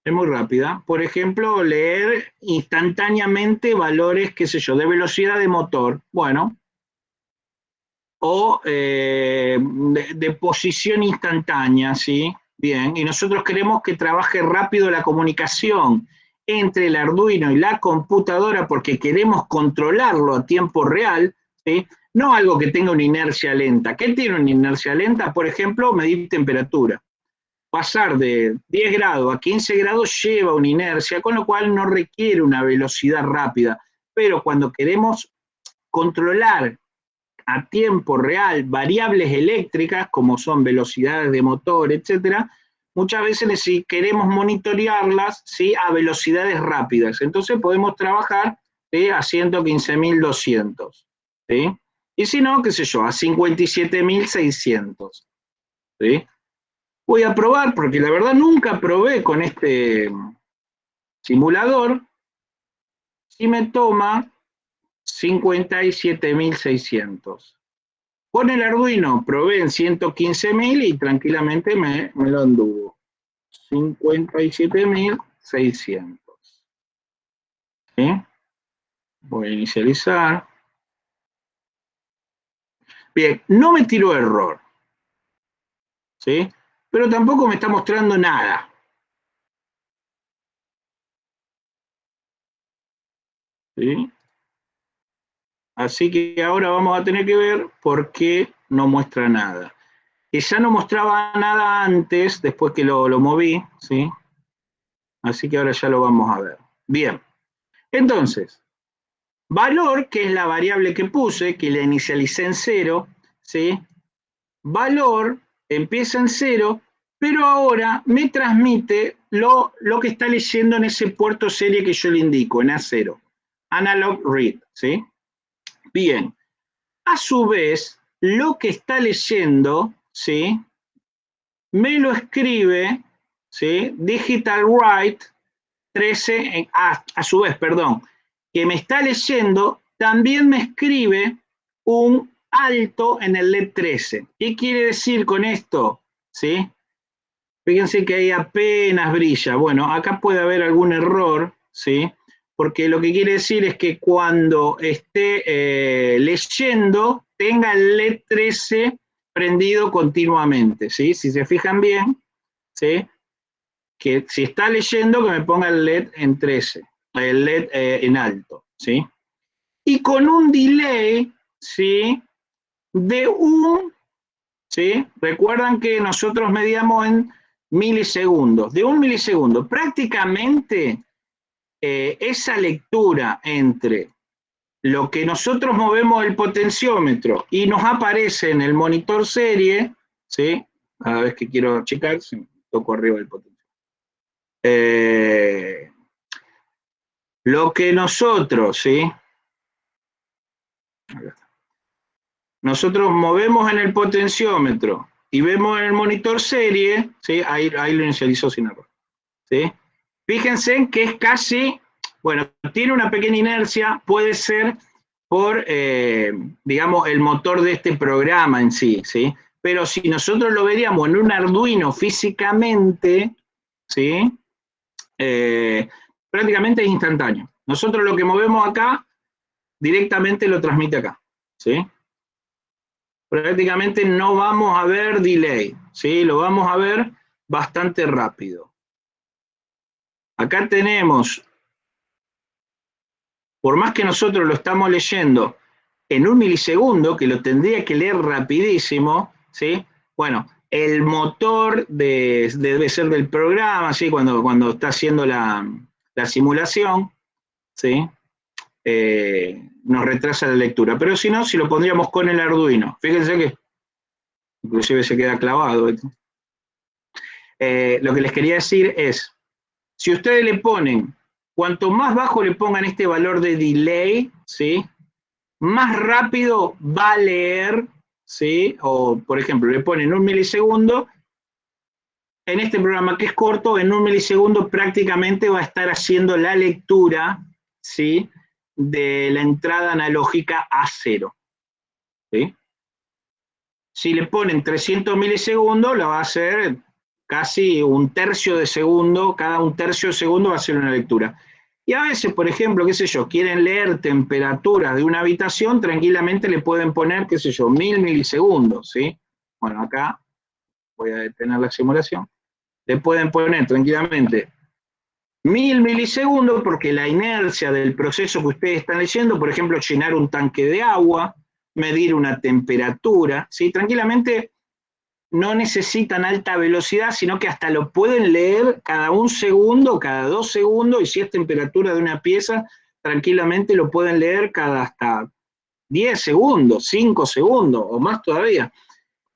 Es muy rápida. Por ejemplo, leer instantáneamente valores, qué sé yo, de velocidad de motor. Bueno. O de posición instantánea, ¿sí? Bien, y nosotros queremos que trabaje rápido la comunicación entre el Arduino y la computadora porque queremos controlarlo a tiempo real, ¿sí? No algo que tenga una inercia lenta. ¿Qué tiene una inercia lenta? Por ejemplo, medir temperatura. Pasar de 10 grados a 15 grados lleva una inercia, con lo cual no requiere una velocidad rápida. Pero cuando queremos controlar a tiempo real variables eléctricas, como son velocidades de motor, etcétera, muchas veces si queremos monitorearlas, ¿sí? A velocidades rápidas. Entonces podemos trabajar, ¿sí? A 115.200. ¿Sí? Y si no, qué sé yo, a 57.600. ¿Sí? Voy a probar, porque la verdad nunca probé con este simulador, si me toma 57.600. Con el Arduino probé en 115.000 y tranquilamente me lo anduvo. 57.600. ¿Sí? Voy a inicializar. Bien, no me tiró error. ¿Sí? Pero tampoco me está mostrando nada. ¿Sí? Así que ahora vamos a tener que ver por qué no muestra nada. Que ya no mostraba nada antes, después que lo moví, ¿sí? Así que ahora ya lo vamos a ver. Bien, entonces, valor, que es la variable que puse, que la inicialicé en 0, ¿sí? Valor empieza en 0, pero ahora me transmite lo que está leyendo en ese puerto serie que yo le indico, en A0. Analog read, ¿sí? Bien. A su vez, lo que está leyendo, ¿sí? Me lo escribe, ¿sí? Digital write 13, a su vez, perdón, que me está leyendo, también me escribe un alto en el LED 13. ¿Qué quiere decir con esto? ¿Sí? Fíjense que ahí apenas brilla. Bueno, acá puede haber algún error, ¿sí? Porque lo que quiere decir es que cuando esté leyendo, tenga el LED 13 prendido continuamente, ¿sí? Si se fijan bien, ¿sí? Que si está leyendo, que me ponga el LED en 13, el LED en alto, ¿sí? Y con un delay, ¿sí? De ¿sí? Recuerdan que nosotros medíamos en milisegundos, de 1 milisegundo. Prácticamente esa lectura entre lo que nosotros movemos el potenciómetro y nos aparece en el monitor serie, ¿sí? Cada vez que quiero checar, se me toco arriba del potenciómetro. Lo que nosotros, ¿sí? Nosotros movemos en el potenciómetro y vemos en el monitor serie, ¿sí? Ahí lo inicializó sin error, ¿sí? Fíjense que es casi, bueno, tiene una pequeña inercia, puede ser por, digamos, el motor de este programa en sí, ¿sí? Pero si nosotros lo veríamos en un Arduino físicamente, ¿sí? Prácticamente es instantáneo. Nosotros lo que movemos acá, directamente lo transmite acá, ¿sí? Prácticamente no vamos a ver delay, ¿sí? Lo vamos a ver bastante rápido. Acá tenemos por más que nosotros lo estamos leyendo en 1 milisegundo, que lo tendría que leer rapidísimo, ¿sí? Bueno, el motor debe ser del programa, ¿sí? Cuando está haciendo la simulación, ¿sí? Nos retrasa la lectura. Pero si no, si lo pondríamos con el Arduino, fíjense que inclusive se queda clavado. Lo que les quería decir es, si ustedes le ponen, cuanto más bajo le pongan este valor de delay, ¿sí? Más rápido va a leer, ¿sí? O, por ejemplo, le ponen 1 milisegundo, en este programa que es corto, en 1 milisegundo prácticamente va a estar haciendo la lectura, ¿sí? De la entrada analógica a 0, ¿sí? Si le ponen 300 milisegundos, lo va a hacer casi 1/3 de segundo, cada 1/3 de segundo va a hacer una lectura. Y a veces, por ejemplo, qué sé yo, quieren leer temperaturas de una habitación, tranquilamente le pueden poner, qué sé yo, 1000 milisegundos, ¿sí? Bueno, acá voy a detener la simulación. Le pueden poner tranquilamente 1000 milisegundos porque la inercia del proceso que ustedes están leyendo, por ejemplo, llenar un tanque de agua, medir una temperatura, ¿sí? Tranquilamente no necesitan alta velocidad, sino que hasta lo pueden leer cada 1 segundo, cada 2 segundos, y si es temperatura de una pieza, tranquilamente lo pueden leer cada hasta 10 segundos, 5 segundos, o más todavía.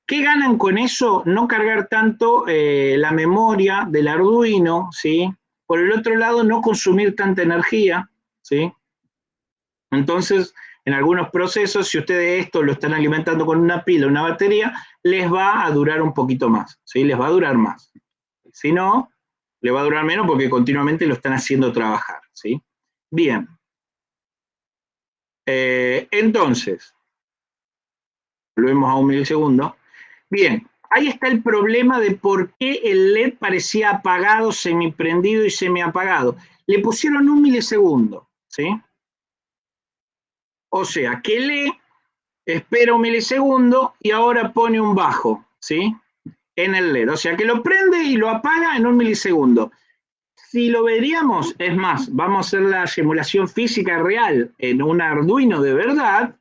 ¿Qué ganan con eso? No cargar tanto la memoria del Arduino, ¿sí? Por el otro lado, no consumir tanta energía, ¿sí? Entonces, en algunos procesos, si ustedes esto lo están alimentando con una pila, una batería, les va a durar un poquito más, ¿sí? Les va a durar más. Si no, le va a durar menos porque continuamente lo están haciendo trabajar, ¿sí? Bien. Entonces, volvemos a 1 milisegundo. Bien, ahí está el problema de por qué el LED parecía apagado, semiprendido y semiapagado. Le pusieron 1 milisegundo, ¿sí? O sea, que lee, espera 1 milisegundo y ahora pone un bajo, ¿sí? En el LED. O sea, que lo prende y lo apaga en 1 milisegundo. Si lo veríamos, es más, vamos a hacer la simulación física real en un Arduino de verdad,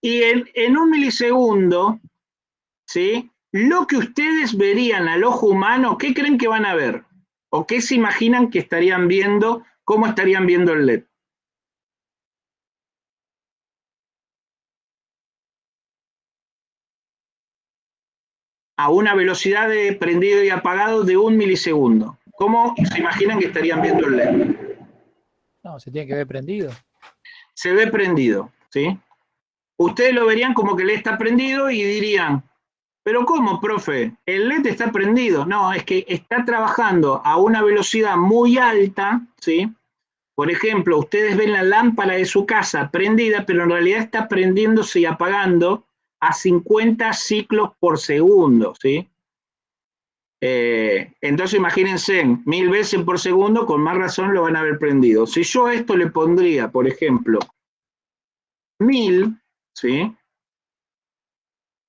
y en 1 milisegundo, ¿sí? Lo que ustedes verían al ojo humano, ¿qué creen que van a ver? ¿O qué se imaginan que estarían viendo? ¿Cómo estarían viendo el LED? A una velocidad de prendido y apagado de 1 milisegundo. ¿Cómo se imaginan que estarían viendo el LED? No, se tiene que ver prendido. Se ve prendido, ¿sí? Ustedes lo verían como que el LED está prendido y dirían, ¿pero cómo, profe? El LED está prendido. No, es que está trabajando a una velocidad muy alta, ¿sí? Por ejemplo, ustedes ven la lámpara de su casa prendida, pero en realidad está prendiéndose y apagando a 50 ciclos por segundo, ¿sí? Entonces imagínense, 1000 veces por segundo, con más razón lo van a ver prendido. Si yo a esto le pondría, por ejemplo, 1000, ¿sí?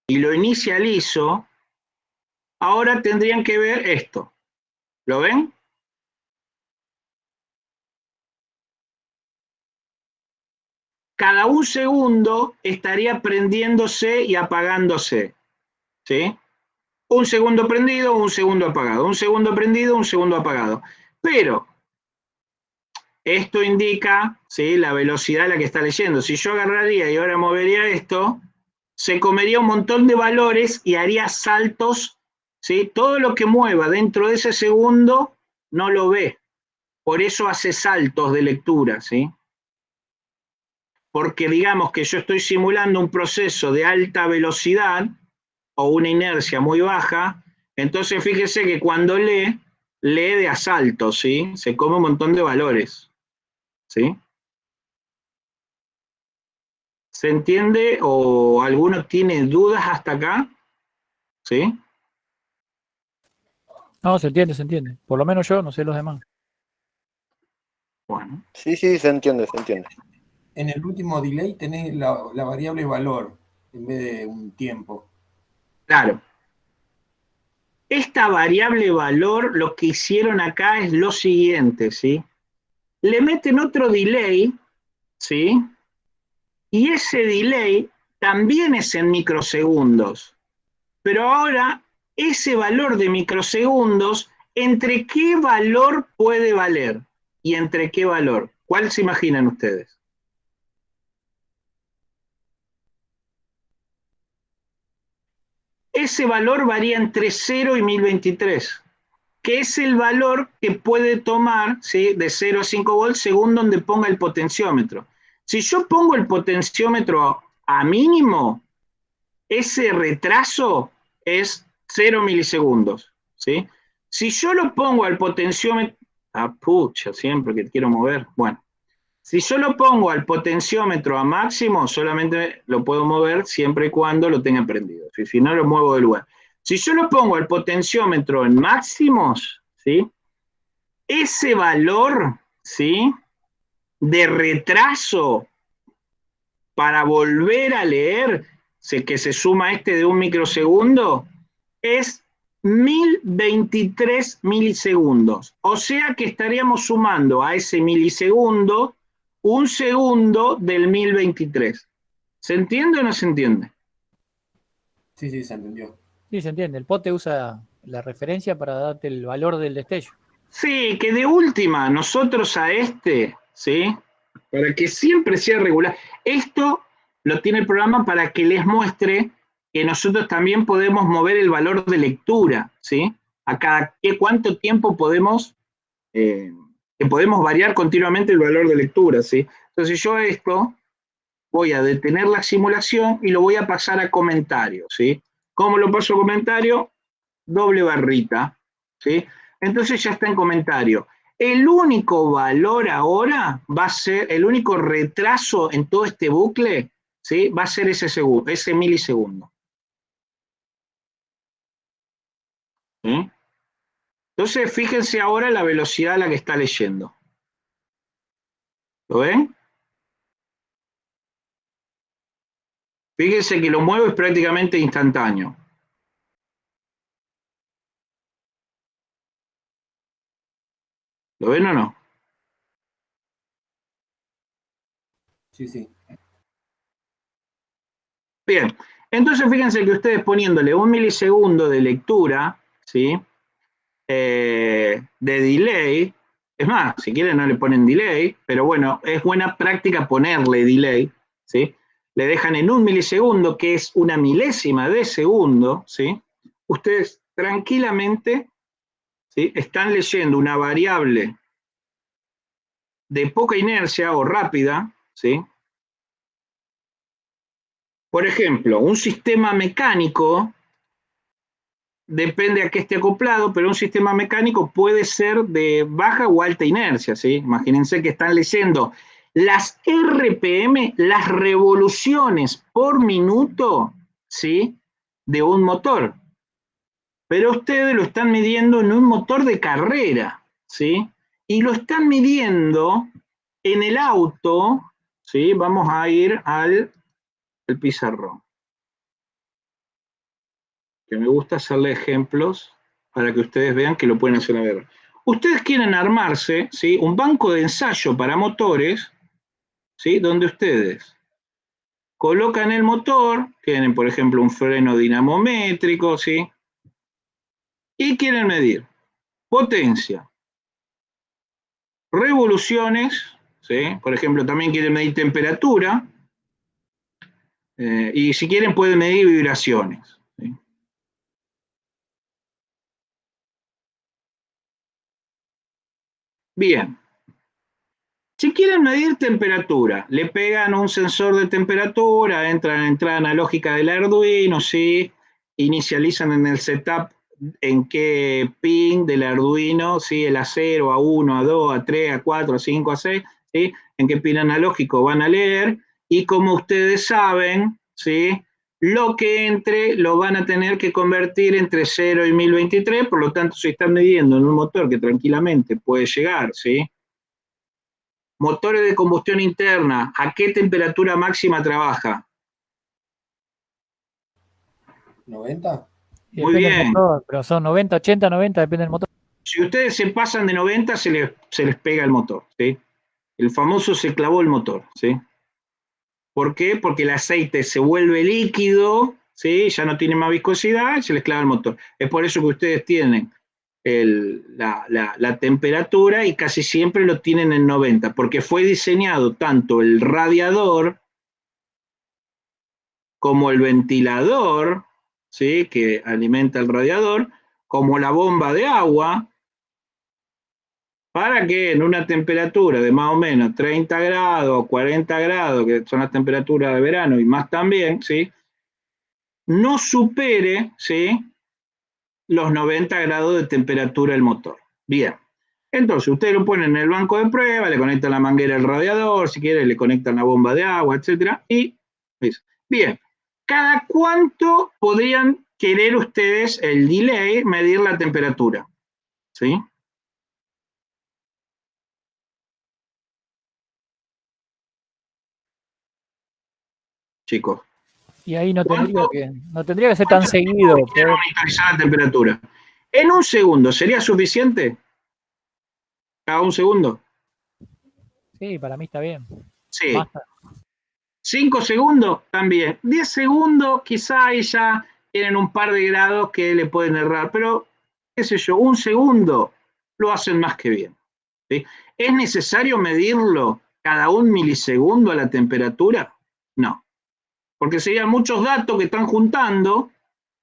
Y lo inicializo, ahora tendrían que ver esto. ¿Lo ven? Cada 1 segundo estaría prendiéndose y apagándose, ¿sí? 1 segundo prendido, 1 segundo apagado, 1 segundo prendido, 1 segundo apagado. Pero esto indica, ¿sí?, la velocidad a la que está leyendo. Si yo agarraría y ahora movería esto, se comería un montón de valores y haría saltos, ¿sí? Todo lo que mueva dentro de ese segundo no lo ve. Por eso hace saltos de lectura, ¿sí? Porque digamos que yo estoy simulando un proceso de alta velocidad o una inercia muy baja, entonces fíjese que cuando lee de asalto, ¿sí? Se come un montón de valores, ¿sí? ¿Se entiende o alguno tiene dudas hasta acá? ¿Sí? No, se entiende, se entiende. Por lo menos yo, no sé los demás. Bueno. Sí, sí, se entiende, se entiende. En el último delay tenés la variable valor en vez de un tiempo. Claro. Esta variable valor, lo que hicieron acá es lo siguiente, ¿sí? Le meten otro delay, ¿sí? Y ese delay también es en microsegundos. Pero ahora, ese valor de microsegundos, ¿entre qué valor puede valer? ¿Y entre qué valor? ¿Cuál se imaginan ustedes? Ese valor varía entre 0 y 1023, que es el valor que puede tomar, ¿sí?, de 0 a 5 volts según donde ponga el potenciómetro. Si yo pongo el potenciómetro a mínimo, ese retraso es 0 milisegundos, ¿sí? Si yo lo pongo al potenciómetro, pucha, siempre que quiero mover, bueno, si yo lo pongo al potenciómetro a máximo, solamente lo puedo mover siempre y cuando lo tenga prendido, si no lo muevo del lugar. Si yo lo pongo al potenciómetro en máximos, ¿sí?, ese valor, ¿sí?, de retraso para volver a leer, que se suma este de 1 microsegundo, es 1023 milisegundos. O sea que estaríamos sumando a ese milisegundo un segundo del 1023. ¿Se entiende o no se entiende? Sí, sí, se entendió. Sí, se entiende. El pote usa la referencia para darte el valor del destello. Sí, que de última, nosotros a este, ¿sí?, para que siempre sea regular. Esto lo tiene el programa para que les muestre que nosotros también podemos mover el valor de lectura, ¿sí? A cada cuánto tiempo podemos, que podemos variar continuamente el valor de lectura, ¿sí? Entonces yo esto voy a detener la simulación y lo voy a pasar a comentario, ¿sí? ¿Cómo lo paso a comentario? Doble barrita, ¿sí? Entonces ya está en comentario. El único valor ahora va a ser, el único retraso en todo este bucle, ¿sí?, va a ser ese milisegundo. ¿Sí? Entonces fíjense ahora la velocidad a la que está leyendo. ¿Lo ven? Fíjense que lo muevo es prácticamente instantáneo. ¿Lo ven o no? Sí, sí. Bien, entonces fíjense que ustedes poniéndole 1 milisegundo de lectura, ¿sí?, de delay, es más, si quieren no le ponen delay, pero bueno, es buena práctica ponerle delay, ¿sí? Le dejan en 1 milisegundo, que es una milésima de segundo, ¿sí? Ustedes tranquilamente, ¿sí?, están leyendo una variable de poca inercia o rápida, ¿sí? Por ejemplo, un sistema mecánico, depende a qué esté acoplado, pero un sistema mecánico puede ser de baja o alta inercia, ¿sí? Imagínense que están leyendo las RPM, las revoluciones por minuto, ¿sí?, de un motor. Pero ustedes lo están midiendo en un motor de carrera, ¿sí? Y lo están midiendo en el auto, ¿sí? Vamos a ir al pizarrón, que me gusta hacerle ejemplos para que ustedes vean que lo pueden hacer a ver. Ustedes quieren armarse, ¿sí?, un banco de ensayo para motores, ¿sí?, donde ustedes colocan el motor, tienen por ejemplo un freno dinamométrico, ¿sí?, y quieren medir potencia, revoluciones, ¿sí?, por ejemplo también quieren medir temperatura, y si quieren pueden medir vibraciones, ¿sí? Bien. Si quieren medir temperatura, le pegan un sensor de temperatura, entran en la entrada analógica del Arduino, ¿sí?, inicializan en el setup en qué pin del Arduino, ¿sí?, el A0, A1, A2, A3, A4, A5, A6, ¿sí?, en qué pin analógico van a leer, y como ustedes saben, ¿sí?, lo que entre lo van a tener que convertir entre 0 y 1023, por lo tanto si están midiendo en un motor que tranquilamente puede llegar, ¿sí?, motores de combustión interna, ¿a qué temperatura máxima trabaja? ¿90? Y Muy depende del bien. motor, pero son 90, 80, 90, depende del motor. Si ustedes se pasan de 90, se les pega el motor, ¿sí? El famoso se clavó el motor, ¿sí? ¿Por qué? Porque el aceite se vuelve líquido, ¿sí? Ya no tiene más viscosidad y se les clava el motor. Es por eso que ustedes tienen la temperatura y casi siempre lo tienen en 90, porque fue diseñado tanto el radiador como el ventilador, ¿sí? Que alimenta el radiador, como la bomba de agua, para que en una temperatura de más o menos 30 grados, 40 grados, que son las temperaturas de verano y más también, ¿sí? No supere, ¿sí? Los 90 grados de temperatura del motor. Bien. Entonces, ustedes lo ponen en el banco de prueba, le conectan la manguera al radiador, si quieren le conectan la bomba de agua, etcétera, y listo. Bien. ¿Cada cuánto podrían querer ustedes el delay medir la temperatura? ¿Sí? Chicos. Y ahí no ¿Cuánto? tendría que ser tan seguido. Quiero monitorizar la temperatura. En un segundo, ¿sería suficiente? ¿Cada un segundo? Sí, para mí está bien. Sí. Basta. 5 segundos, también. 10 segundos, quizá ahí ya tienen un par de grados que le pueden errar, pero, qué sé yo, un segundo lo hacen más que bien. ¿Sí? ¿Es necesario medirlo cada un milisegundo a la temperatura? No, porque serían muchos datos que están juntando,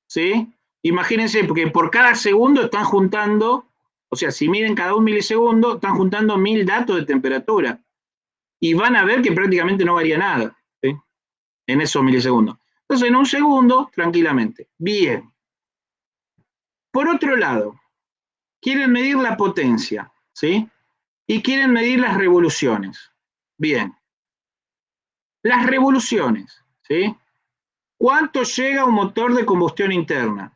¿sí? Imagínense que por cada segundo están juntando, o sea, si miden cada un milisegundo, están juntando 1000 datos de temperatura. Y van a ver que prácticamente no varía nada, ¿sí? En esos milisegundos. Entonces, en un segundo, tranquilamente. Bien. Por otro lado, quieren medir la potencia, ¿sí? Y quieren medir las revoluciones. Bien. Las revoluciones, ¿sí? ¿Cuánto llega un motor de combustión interna?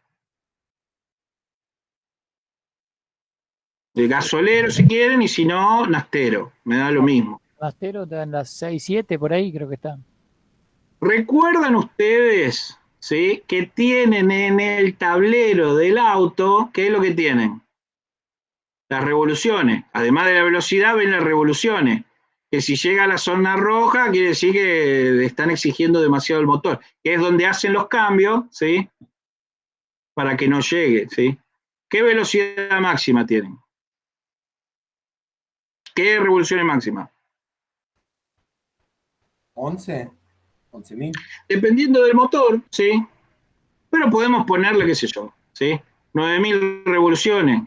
De gasolero si quieren y si no, nastero. Me da lo mismo. Nastero te dan las 6, 7 por ahí, creo que están. ¿Recuerdan ustedes, ¿sí? Que tienen en el tablero del auto, ¿qué es lo que tienen? Las revoluciones. Además de la velocidad, ven las revoluciones. Que si llega a la zona roja, quiere decir que están exigiendo demasiado el motor. Que es donde hacen los cambios, ¿sí? Para que no llegue, ¿sí? ¿Qué velocidad máxima tienen? ¿Qué revoluciones máximas? 11, 11.000. Dependiendo del motor, ¿sí? Pero podemos ponerle, qué sé yo, ¿sí? 9000 revoluciones,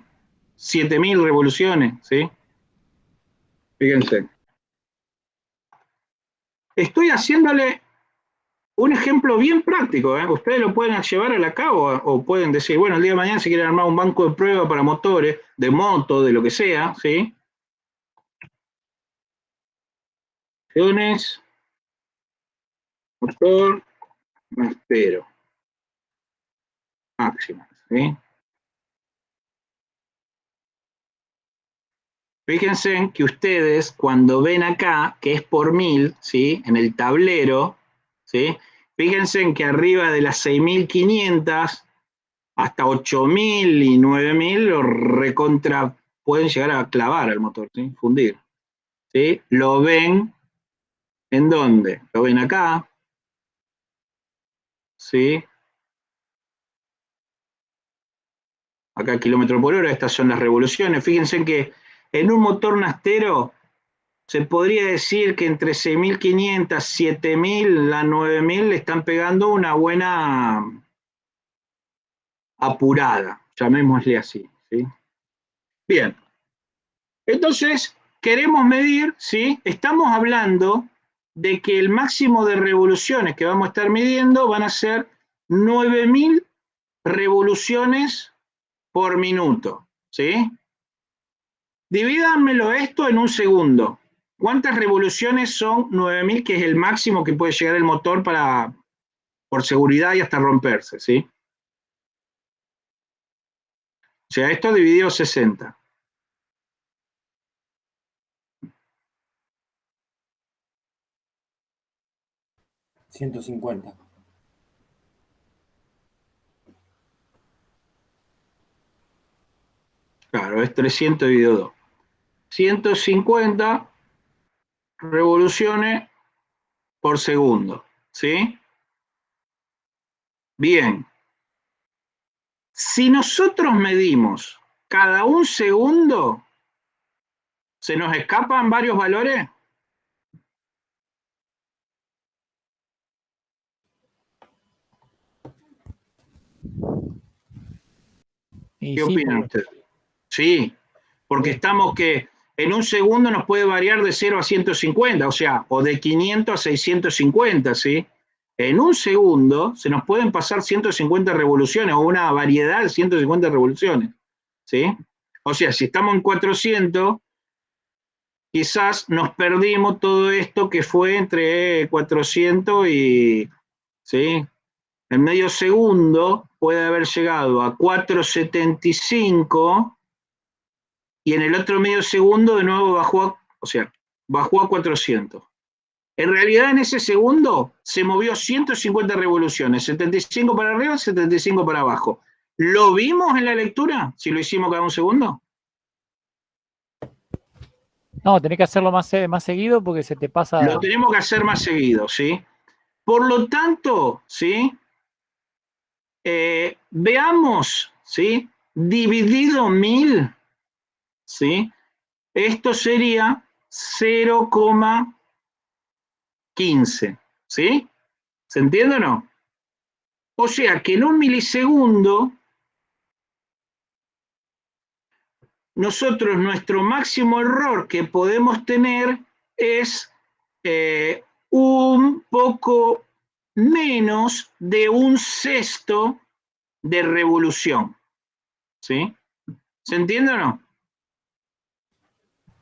7000 revoluciones, ¿sí? Fíjense. Estoy haciéndole un ejemplo bien práctico, ¿eh? Ustedes lo pueden llevar a la cabo o pueden decir, bueno, el día de mañana si quieren armar un banco de prueba para motores, de moto, de lo que sea, ¿sí? Motor, nastero, máxima, ¿sí? Fíjense que ustedes cuando ven acá, que es por 1000, ¿sí? En el tablero, ¿sí? Fíjense que arriba de las 6500 hasta 8000 y 9000 lo recontra pueden llegar a clavar al motor, ¿sí? Fundir. ¿Sí? Lo ven, ¿en dónde? Lo ven acá, ¿sí? Acá kilómetro por hora, estas son las revoluciones. Fíjense que en un motor nastero se podría decir que entre 6500, 7000 a 9000 le están pegando una buena apurada, llamémosle así, ¿sí? Bien, entonces queremos medir, ¿sí? Estamos hablando de que el máximo de revoluciones que vamos a estar midiendo van a ser 9000 revoluciones por minuto, ¿sí? Divídanmelo esto en un segundo. ¿Cuántas revoluciones son 9000, que es el máximo que puede llegar el motor para, por seguridad y hasta romperse, ¿sí? O sea, esto dividido 60. 150. Claro, es 300 dividido 2. 150 revoluciones por segundo, ¿sí? Bien. Si nosotros medimos cada un segundo, ¿se nos escapan varios valores? Y ¿Qué sí, opinan porque ustedes? Sí, porque sí. estamos que en un segundo nos puede variar de 0 a 150, o sea, o de 500 a 650, ¿sí? En un segundo se nos pueden pasar 150 revoluciones o una variedad de 150 revoluciones, ¿sí? O sea, si estamos en 400, quizás nos perdimos todo esto que fue entre 400 y, ¿sí? En medio segundo puede haber llegado a 475 y en el otro medio segundo de nuevo bajó a 400. En realidad en ese segundo se movió 150 revoluciones, 75 para arriba, 75 para abajo. ¿Lo vimos en la lectura si lo hicimos cada un segundo? No, tenés que hacerlo más seguido porque se te pasa. Lo tenemos que hacer más seguido, ¿sí? Por lo tanto, ¿sí? Veamos, ¿sí? Dividido 1000, ¿sí? Esto sería 0,15, ¿sí? ¿Se entiende o no? O sea que en un milisegundo, nosotros nuestro máximo error que podemos tener es un poco menos de un sexto de revolución, ¿sí? ¿Se entiende o no?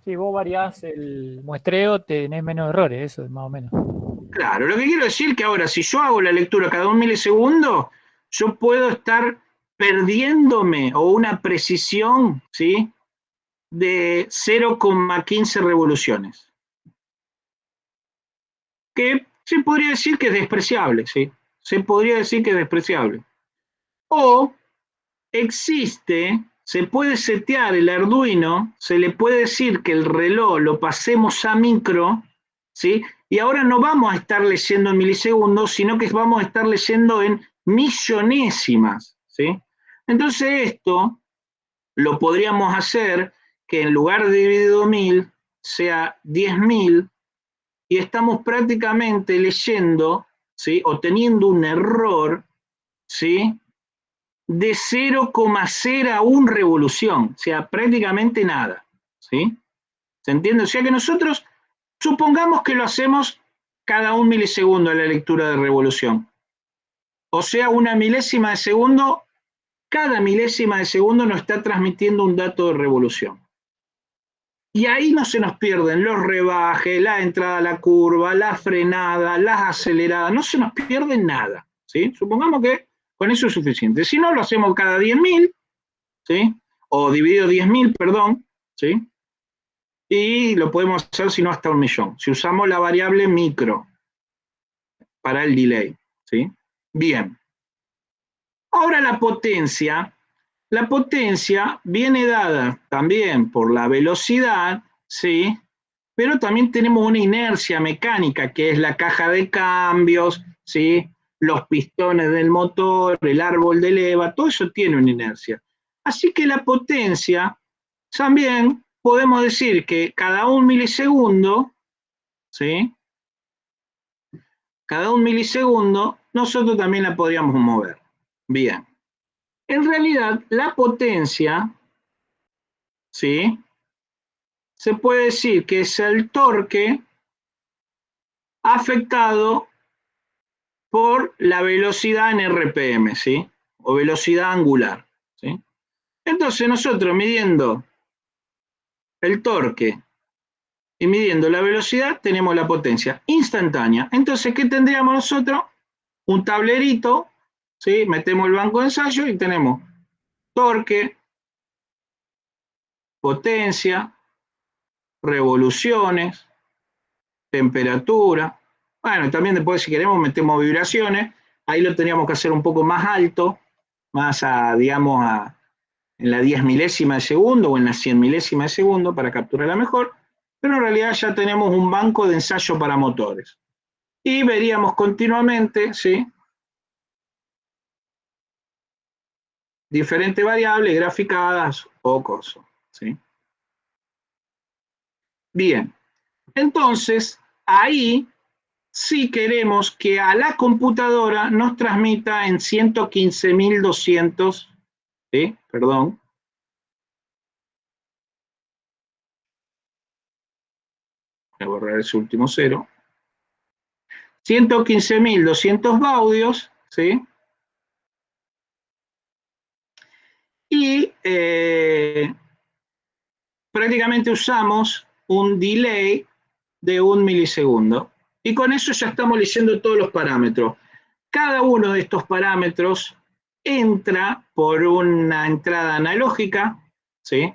Si vos variás el muestreo, tenés menos errores, eso es más o menos. Claro, lo que quiero decir es que ahora, si yo hago la lectura cada un milisegundo, yo puedo estar perdiéndome o una precisión, ¿sí? De 0,15 revoluciones. Que se podría decir que es despreciable, ¿sí? Se podría decir que es despreciable. O se puede setear el Arduino, se le puede decir que el reloj lo pasemos a micro, ¿sí? Y ahora no vamos a estar leyendo en milisegundos, sino que vamos a estar leyendo en millonésimas, ¿sí? Entonces esto lo podríamos hacer que en lugar de dividido 1000 sea 10.000 y estamos prácticamente leyendo, ¿sí? O teniendo un error, ¿sí? De 0,01 revolución, o sea, prácticamente nada, ¿sí? ¿Se entiende? O sea que nosotros supongamos que lo hacemos cada un milisegundo en la lectura de revolución. O sea, una milésima de segundo, cada milésima de segundo nos está transmitiendo un dato de revolución. Y ahí no se nos pierden los rebajes, la entrada a la curva, la frenada, las aceleradas, no se nos pierde nada, ¿sí? Supongamos que con eso es suficiente. Si no, lo hacemos cada 10.000, ¿sí? O dividido 10.000, perdón, ¿sí? Y lo podemos hacer si no hasta 1.000.000, si usamos la variable micro para el delay, ¿sí? Bien. Ahora la potencia viene dada también por la velocidad, ¿sí? Pero también tenemos una inercia mecánica, que es la caja de cambios, ¿sí? Los pistones del motor, el árbol de leva, todo eso tiene una inercia. Así que la potencia, también podemos decir que cada un milisegundo, ¿sí? Cada un milisegundo, nosotros también la podríamos mover. Bien. En realidad, la potencia, ¿sí? Se puede decir que es el torque afectado por la velocidad en RPM, ¿sí? O velocidad angular, ¿sí? Entonces nosotros midiendo el torque y midiendo la velocidad tenemos la potencia instantánea. Entonces, ¿qué tendríamos nosotros? Un tablerito, ¿sí? Metemos el banco de ensayo y tenemos torque, potencia, revoluciones, temperatura. Bueno, también después si queremos metemos vibraciones. Ahí lo teníamos que hacer un poco más alto, más digamos, en la 10 milésima de segundo o en la 100 milésima de segundo para capturarla mejor. pero en realidad ya tenemos un banco de ensayo para motores. Y veríamos continuamente, ¿sí?, diferentes variables graficadas o cosas, ¿sí? Bien, entonces ahí sí queremos que a la computadora nos transmita en 115.200, ¿sí? Perdón. Voy a borrar ese último cero. 115.200 baudios, ¿sí? Y prácticamente usamos un delay de 1 milisegundo. Y con eso ya estamos leyendo todos los parámetros. Cada uno de estos parámetros entra por una entrada analógica, ¿sí?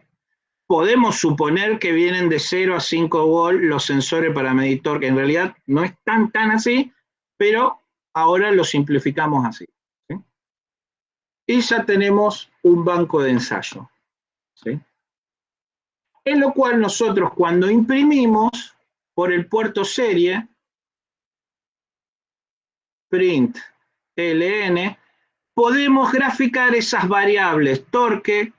Podemos suponer que vienen de 0 a 5 volt los sensores para medir torque, que en realidad no es tan así, pero ahora lo simplificamos así, ¿sí? Y ya tenemos un banco de ensayo, ¿sí? En lo cual nosotros cuando imprimimos por el puerto serie, print ln, podemos graficar esas variables, torque,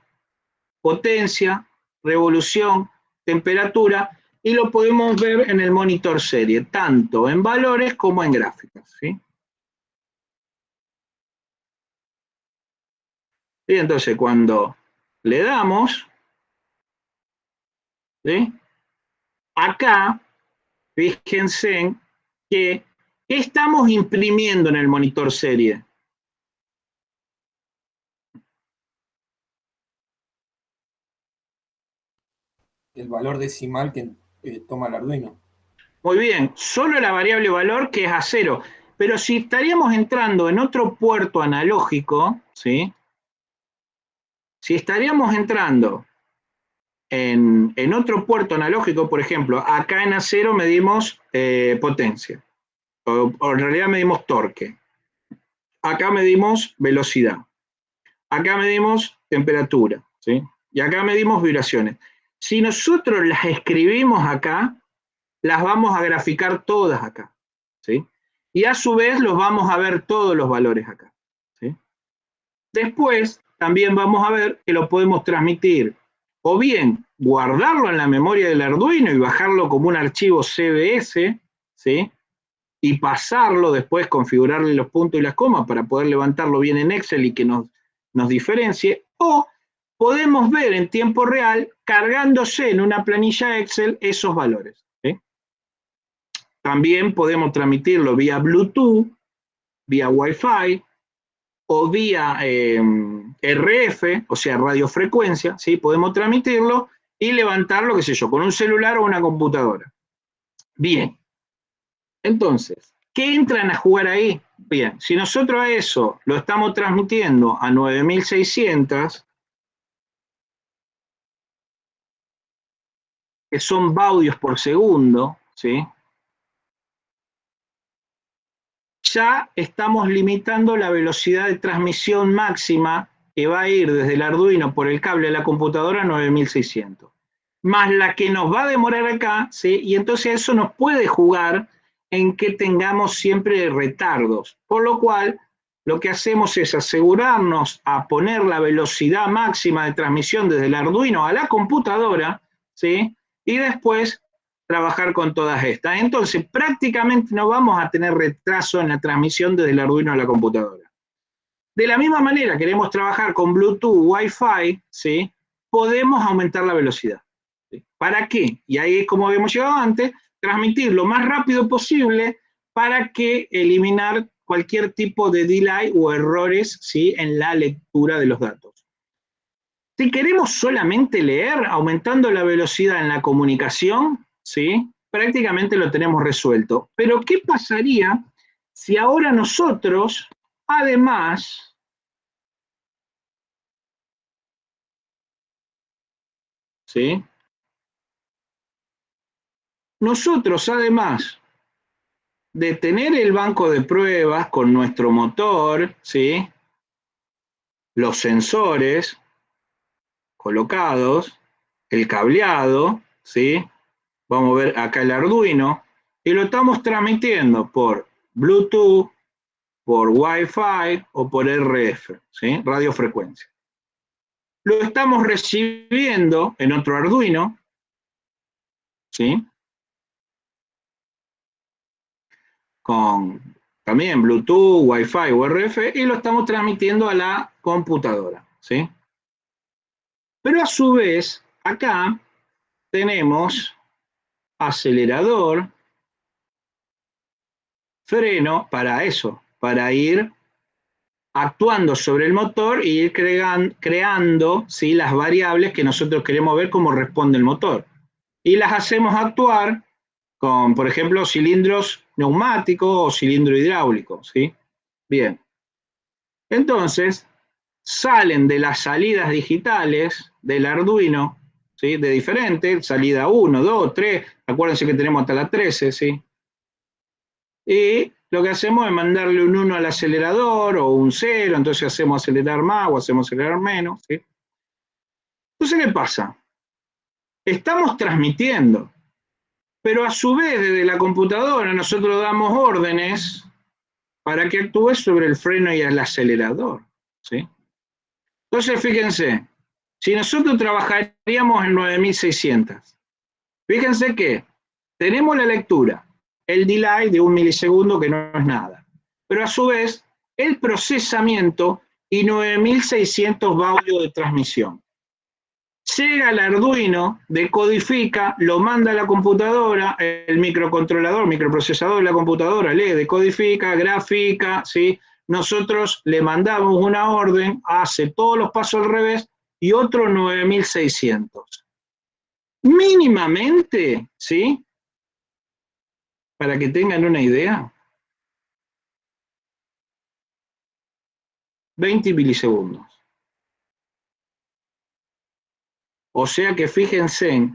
potencia, revolución, temperatura, y lo podemos ver en el monitor serie, tanto en valores como en gráficas, ¿sí? Y entonces cuando le damos, ¿sí?, acá, fíjense que ¿qué estamos imprimiendo en el monitor serie? El valor decimal que toma el Arduino. Muy bien, solo la variable valor que es a 0. Pero si estaríamos entrando en otro puerto analógico, ¿sí?, si estaríamos entrando en otro puerto analógico, por ejemplo, acá en A0 medimos potencia, o en realidad medimos torque. Acá medimos velocidad. Acá medimos temperatura, ¿sí? Y acá medimos vibraciones. Si nosotros las escribimos acá, las vamos a graficar todas acá, ¿sí? Y a su vez los vamos a ver todos los valores acá, ¿sí? Después también vamos a ver que lo podemos transmitir o bien guardarlo en la memoria del Arduino y bajarlo como un archivo CBS, ¿sí?, y pasarlo después, configurarle los puntos y las comas para poder levantarlo bien en Excel y que nos diferencie, o podemos ver en tiempo real, cargándose en una planilla Excel, esos valores, ¿sí? También podemos transmitirlo vía Bluetooth, vía Wi-Fi, o vía RF, o sea, radiofrecuencia, ¿sí? Podemos transmitirlo y levantarlo, qué sé yo, con un celular o una computadora. Bien. Entonces, ¿qué entran a jugar ahí? Bien, si nosotros a eso lo estamos transmitiendo a 9600, que son baudios por segundo, ¿sí?, ya estamos limitando la velocidad de transmisión máxima que va a ir desde el Arduino por el cable a la computadora a 9600, más la que nos va a demorar acá, ¿sí? Y entonces eso nos puede jugar en que tengamos siempre retardos, por lo cual lo que hacemos es asegurarnos a poner la velocidad máxima de transmisión desde el Arduino a la computadora, ¿sí?, y después trabajar con todas estas. Entonces, prácticamente no vamos a tener retraso en la transmisión desde el Arduino a la computadora. De la misma manera, queremos trabajar con Bluetooth, Wi-Fi, ¿sí?, podemos aumentar la velocidad. ¿Sí? ¿Para qué? Y ahí es como habíamos llegado antes, transmitir lo más rápido posible para que eliminar cualquier tipo de delay o errores, ¿sí?, en la lectura de los datos. Si queremos solamente leer, aumentando la velocidad en la comunicación, ¿sí?, prácticamente lo tenemos resuelto. Pero ¿qué pasaría si ahora nosotros, además, ¿sí?, nosotros además de tener el banco de pruebas con nuestro motor, ¿sí?, los sensores colocados, el cableado, ¿sí?, vamos a ver acá el Arduino, y lo estamos transmitiendo por Bluetooth, por Wi-Fi o por RF, ¿sí? Radiofrecuencia. Lo estamos recibiendo en otro Arduino, ¿sí? Con también Bluetooth, Wi-Fi o RF, y lo estamos transmitiendo a la computadora, ¿sí? Pero a su vez, acá tenemos acelerador, freno, para eso, para ir actuando sobre el motor y ir creando, ¿sí?, las variables que nosotros queremos ver cómo responde el motor. Y las hacemos actuar con, por ejemplo, cilindros neumáticos o cilindro hidráulico, ¿sí? Bien. Entonces, salen de las salidas digitales del Arduino, ¿sí?, de diferentes, salida 1, 2, 3, acuérdense que tenemos hasta la 13, ¿sí? Y lo que hacemos es mandarle un 1 al acelerador o un 0, entonces hacemos acelerar más o hacemos acelerar menos, ¿sí? Entonces, ¿qué pasa? Estamos transmitiendo, pero a su vez desde la computadora nosotros damos órdenes para que actúe sobre el freno y el acelerador, ¿sí? Entonces, fíjense, si nosotros trabajaríamos en 9600, fíjense que tenemos la lectura, el delay de 1 milisegundo, que no es nada, pero a su vez el procesamiento y 9600 baudios de transmisión. Llega al Arduino, decodifica, lo manda a la computadora, el microcontrolador, microprocesador de la computadora lee, decodifica, grafica, ¿sí? Nosotros le mandamos una orden, hace todos los pasos al revés y otro 9600. Mínimamente, ¿sí?, para que tengan una idea, 20 milisegundos. O sea que fíjense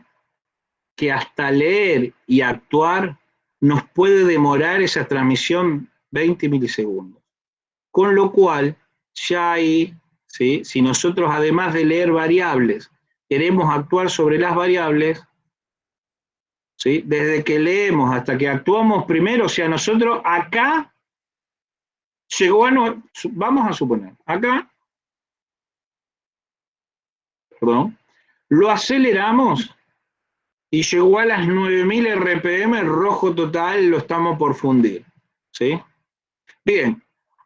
que hasta leer y actuar nos puede demorar esa transmisión 20 milisegundos. Con lo cual, ya ahí, ¿sí?, si nosotros además de leer variables, queremos actuar sobre las variables, ¿sí?, desde que leemos hasta que actuamos primero, o sea, nosotros acá llegó a, vamos a suponer, acá, perdón, lo aceleramos y llegó a las 9000 RPM, rojo total, lo estamos por fundir, ¿sí? Bien,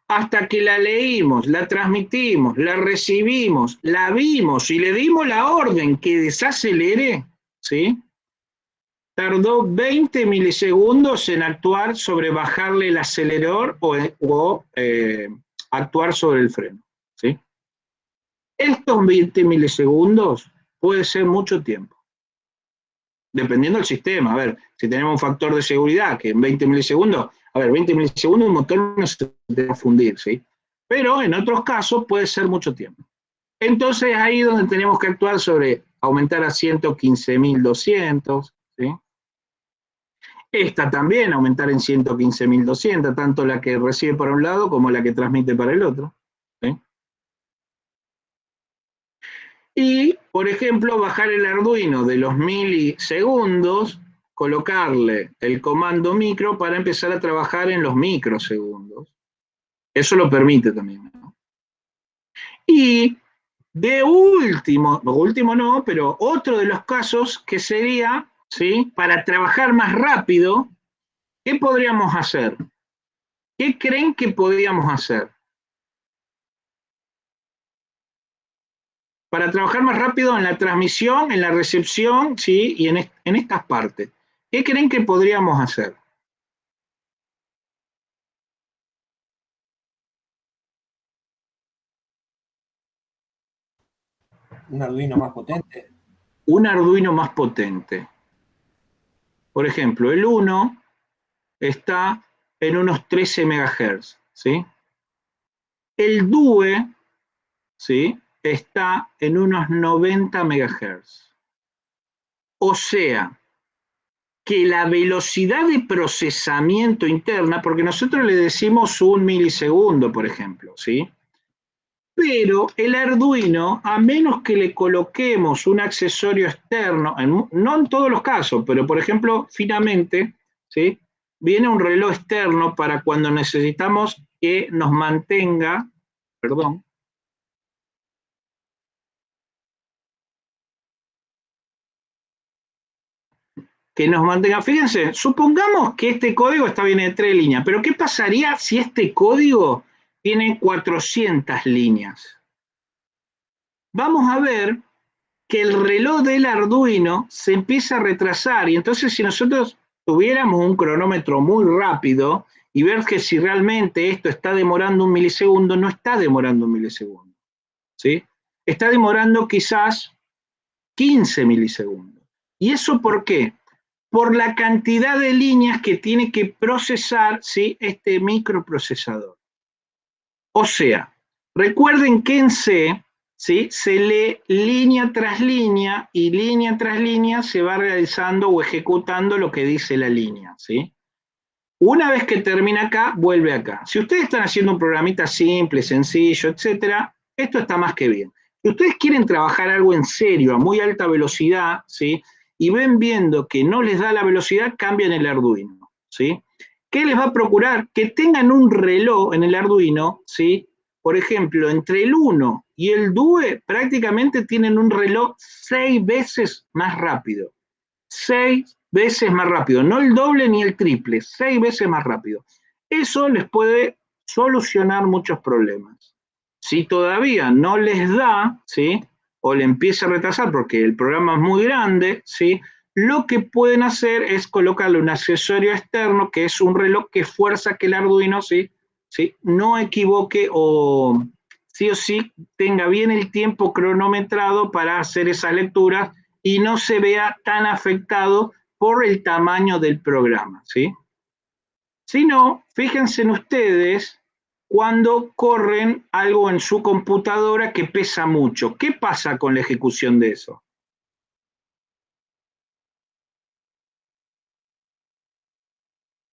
hasta que la leímos, la transmitimos, la recibimos, la vimos y le dimos la orden que desacelere, ¿sí?, tardó 20 milisegundos en actuar sobre bajarle el acelerador o actuar sobre el freno, ¿sí? Estos 20 milisegundos puede ser mucho tiempo, dependiendo del sistema. A ver, si tenemos un factor de seguridad que en 20 milisegundos, a ver, 20 milisegundos un motor no se te va a fundir, ¿sí? Pero en otros casos puede ser mucho tiempo. Entonces ahí es donde tenemos que actuar sobre aumentar a 115.200, ¿sí? Esta también aumentar en 115.200, tanto la que recibe para un lado como la que transmite para el otro, ¿sí? Y, por ejemplo, bajar el Arduino de los milisegundos, colocarle el comando micro para empezar a trabajar en los microsegundos. Eso lo permite también, ¿no? Y de último no, pero otro de los casos que sería, ¿sí?, para trabajar más rápido, ¿qué podríamos hacer? ¿Qué creen que podríamos hacer? Para trabajar más rápido en la transmisión, en la recepción, ¿sí?, y en estas partes. ¿Qué creen que podríamos hacer? Un Arduino más potente. Un Arduino más potente. Por ejemplo, el 1 está en unos 13 MHz, ¿sí? El DUE, ¿sí?, está en unos 90 MHz. O sea, que la velocidad de procesamiento interna, porque nosotros le decimos 1 milisegundo, por ejemplo, ¿sí?, Pero el Arduino, a menos que le coloquemos un accesorio externo, no en todos los casos, pero por ejemplo, finamente, ¿sí?, viene un reloj externo para cuando necesitamos que nos mantenga, perdón, que nos mantenga, fíjense, supongamos que este código está bien en 3 líneas, pero ¿qué pasaría si este código tiene 400 líneas? Vamos a ver que el reloj del Arduino se empieza a retrasar, y entonces si nosotros tuviéramos un cronómetro muy rápido y ver que si realmente esto está demorando 1 milisegundo, no está demorando 1 milisegundo, ¿sí? Está demorando quizás 15 milisegundos. ¿Y eso por qué? Por la cantidad de líneas que tiene que procesar, ¿sí?, este microprocesador. O sea, recuerden que en C, ¿sí?, se lee línea tras línea y línea tras línea se va realizando o ejecutando lo que dice la línea, ¿sí? Una vez que termina acá, vuelve acá. Si ustedes están haciendo un programita simple, sencillo, etcétera, esto está más que bien. Si ustedes quieren trabajar algo en serio, a muy alta velocidad, ¿sí?, y ven viendo que no les da la velocidad, cambian el Arduino, ¿sí? ¿Qué les va a procurar? Que tengan un reloj en el Arduino, ¿sí? Por ejemplo, entre el 1 y el DUE prácticamente tienen un reloj 6 veces más rápido. 6 veces más rápido, no el doble ni el triple, 6 veces más rápido. Eso les puede solucionar muchos problemas. Si todavía no les da, ¿sí?, o le empieza a retrasar porque el programa es muy grande, ¿sí?, lo que pueden hacer es colocarle un accesorio externo que es un reloj que fuerza que el Arduino, ¿sí?, no equivoque o sí tenga bien el tiempo cronometrado para hacer esas lecturas y no se vea tan afectado por el tamaño del programa, ¿sí? Si no, fíjense en ustedes cuando corren algo en su computadora que pesa mucho. ¿Qué pasa con la ejecución de eso?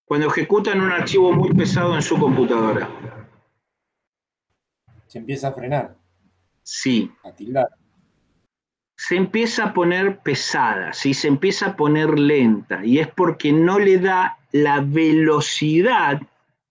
Cuando ejecutan un archivo muy pesado en su computadora. Se empieza a frenar, Sí. a tildar. Se empieza a poner pesada, ¿sí?, se empieza a poner lenta, y es porque no le da la velocidad,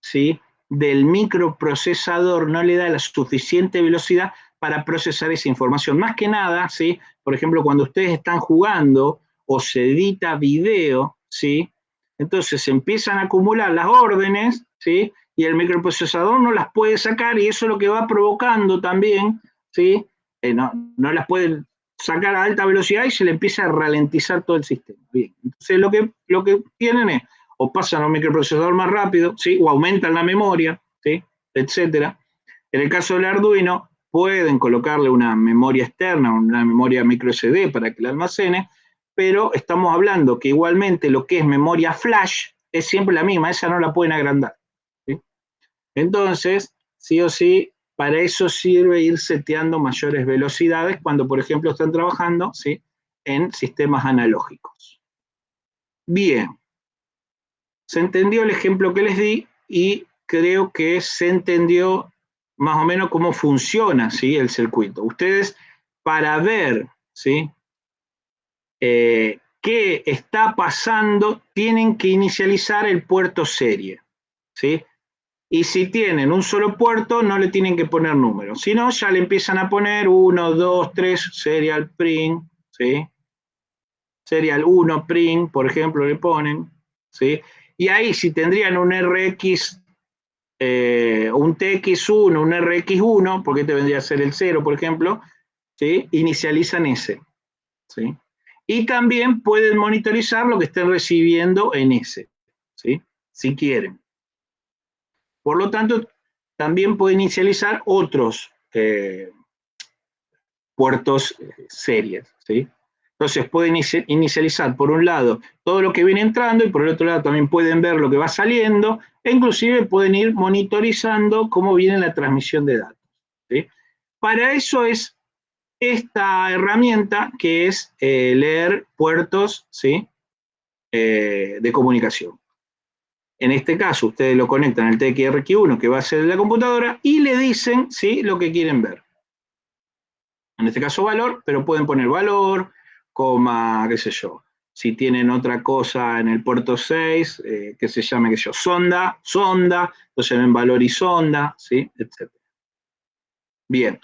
¿sí?, del microprocesador, no le da la suficiente velocidad para procesar esa información. Más que nada, ¿sí?, por ejemplo, cuando ustedes están jugando o se edita video, ¿sí?, entonces se empiezan a acumular las órdenes, ¿sí?, y el microprocesador no las puede sacar, y eso es lo que va provocando también, ¿sí?, no las puede sacar a alta velocidad y se le empieza a ralentizar todo el sistema. Bien, entonces lo que tienen es, o pasan a un microprocesador más rápido, ¿sí?, o aumentan la memoria, ¿sí?, etcétera. En el caso del Arduino, pueden colocarle una memoria externa, una memoria micro SD para que la almacene, pero estamos hablando que igualmente lo que es memoria flash es siempre la misma, esa no la pueden agrandar, ¿sí? Entonces, sí o sí, para eso sirve ir seteando mayores velocidades cuando, por ejemplo, están trabajando, ¿sí?, en sistemas analógicos. Bien, se entendió el ejemplo que les di y creo que se entendió más o menos cómo funciona, ¿sí?, el circuito. Ustedes, para ver, ¿sí?, qué está pasando, tienen que inicializar el puerto serie, ¿sí? Y si tienen un solo puerto, no le tienen que poner números. Si no, ya le empiezan a poner 1, 2, 3, serial print, ¿sí? Serial 1 print, por ejemplo, le ponen, ¿sí? Y ahí si tendrían un RX, un TX1, un RX1, porque este vendría a ser el 0, por ejemplo, ¿sí?, inicializan ese, ¿sí? Y también pueden monitorizar lo que estén recibiendo en ese, ¿sí?, si quieren. Por lo tanto, también puede inicializar otros puertos series, ¿sí? Entonces pueden inicializar por un lado todo lo que viene entrando y por el otro lado también pueden ver lo que va saliendo e inclusive pueden ir monitorizando cómo viene la transmisión de datos, ¿sí? Para eso es esta herramienta que es leer puertos, ¿sí?, de comunicación. En este caso, ustedes lo conectan al TXRQ1, que va a ser de la computadora, y le dicen, ¿sí?, lo que quieren ver. En este caso valor, pero pueden poner valor, coma, qué sé yo. Si tienen otra cosa en el puerto 6, que se llame, qué sé yo, sonda, entonces ven valor y sonda, ¿sí?, etc. Bien,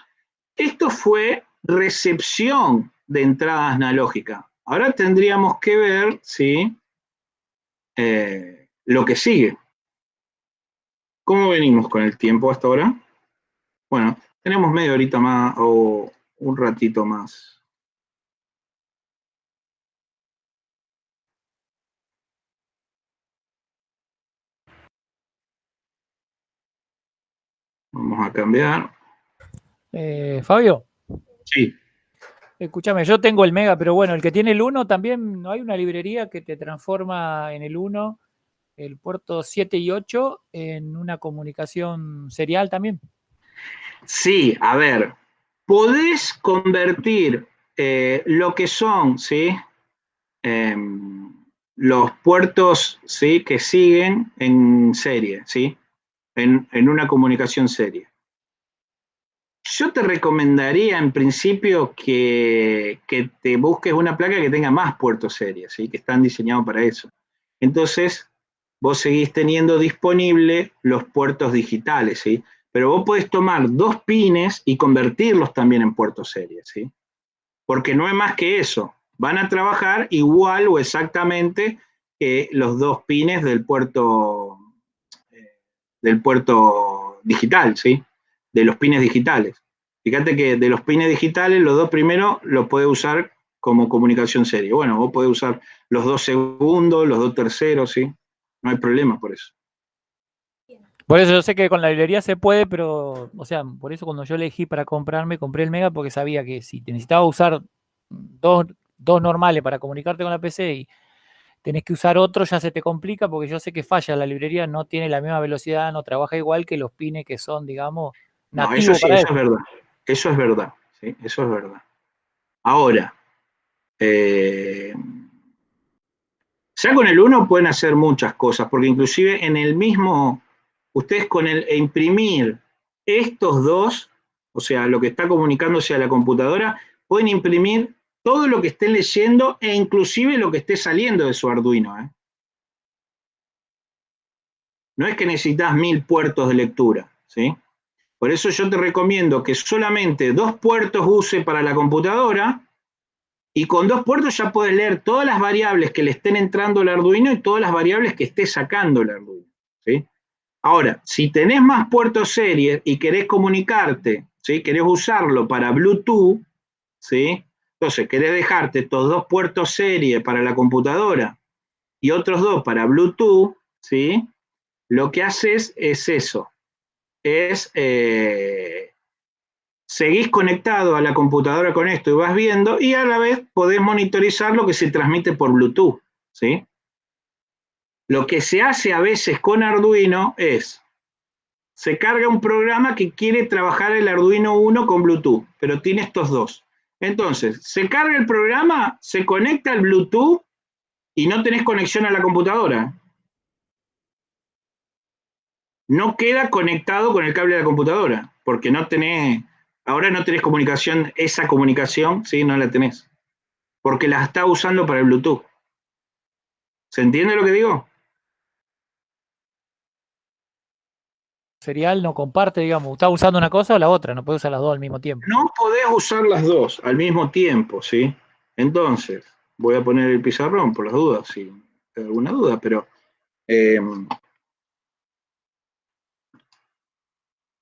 esto fue recepción de entrada analógica. Ahora tendríamos que ver, ¿sí?, lo que sigue. ¿Cómo venimos con el tiempo hasta ahora? Bueno, tenemos media horita más o un ratito más. Vamos a cambiar. Fabio, Sí. escúchame, yo tengo el Mega, pero bueno, el que tiene el 1 también, ¿no hay una librería que te transforma en el 1, el puerto 7 y 8, en una comunicación serial también? Sí, a ver, podés convertir lo que son, ¿sí?, los puertos, ¿sí?, que siguen en serie, ¿sí?, en una comunicación serie. Yo te recomendaría en principio que te busques una placa que tenga más puertos serie, ¿sí?, que están diseñados para eso. Entonces, vos seguís teniendo disponible los puertos digitales, ¿sí?, pero vos podés tomar 2 pines y convertirlos también en puertos serie, ¿sí?, porque no es más que eso. Van a trabajar igual o exactamente que los 2 pines del puerto digital, ¿sí?, de los pines digitales. Fíjate que de los pines digitales, los 2 primeros los podés usar como comunicación serie. Bueno, vos podés usar los 2 segundos, los 2 terceros, ¿sí? No hay problema por eso. Por eso yo sé que con la librería se puede, pero, o sea, por eso cuando yo elegí para comprarme, compré el Mega porque sabía que si te necesitaba usar dos normales para comunicarte con la PC y tenés que usar otro, ya se te complica porque yo sé que falla. La librería no tiene la misma velocidad, no trabaja igual que los pines que son, digamos, No, eso nativos sí, para eso eso. es verdad. Eso es verdad, ¿sí? Eso es verdad. Ahora, ya con el 1 pueden hacer muchas cosas, porque inclusive en el mismo, ustedes con el imprimir estos dos, o sea, lo que está comunicándose a la computadora, pueden imprimir todo lo que estén leyendo e inclusive lo que esté saliendo de su Arduino, ¿eh? No es que necesitas 1000 puertos de lectura, ¿sí? Por eso yo te recomiendo que solamente 2 puertos use para la computadora, y con 2 puertos ya puedes leer todas las variables que le estén entrando al Arduino y todas las variables que esté sacando el Arduino, ¿sí? Ahora, si tenés más puertos series y querés comunicarte, ¿sí?, querés usarlo para Bluetooth, ¿sí?, entonces querés dejarte estos 2 puertos serie para la computadora y otros 2 para Bluetooth, ¿sí?, lo que haces es eso, es seguís conectado a la computadora con esto y vas viendo, y a la vez podés monitorizar lo que se transmite por Bluetooth, ¿sí? Lo que se hace a veces con Arduino es, se carga un programa que quiere trabajar el Arduino 1 con Bluetooth, pero tiene estos 2. Entonces, se carga el programa, se conecta al Bluetooth y no tenés conexión a la computadora. No queda conectado con el cable de la computadora, porque no tenés, ahora no tenés comunicación, esa comunicación, ¿sí?, no la tenés, porque la está usando para el Bluetooth. ¿Se entiende lo que digo? Serial no comparte, digamos, está usando una cosa o la otra, no puede usar las dos al mismo tiempo. No podés usar las dos al mismo tiempo, ¿sí? Entonces, voy a poner el pizarrón por las dudas, si hay alguna duda, pero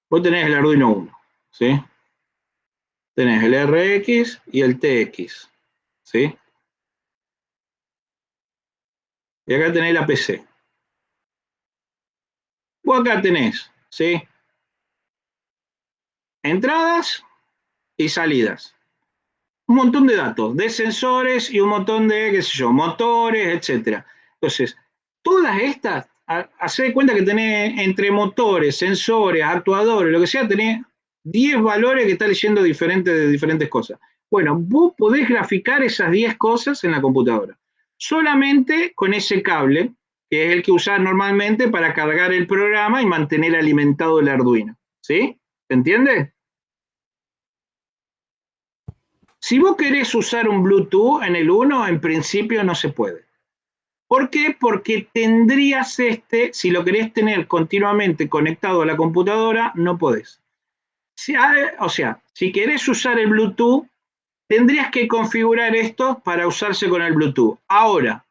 vos tenés el Arduino 1, ¿sí? Tenés el RX y el TX, ¿sí? Y acá tenés la PC. Vos acá tenés, ¿sí?, entradas y salidas. Un montón de datos, de sensores y un montón de, qué sé yo, motores, etc. Entonces, todas estas, hacé de cuenta que tenés entre motores, sensores, actuadores, lo que sea, tenés 10 valores que está leyendo de diferentes cosas. Bueno, vos podés graficar esas 10 cosas en la computadora, solamente con ese cable que es el que usás normalmente para cargar el programa y mantener alimentado el Arduino. ¿Sí? ¿Se entiende? Si vos querés usar un Bluetooth en el 1, en principio no se puede. ¿Por qué? Porque tendrías si lo querés tener continuamente conectado a la computadora, no podés. O sea, si querés usar el Bluetooth, tendrías que configurar esto para usarse con el Bluetooth. Ahora,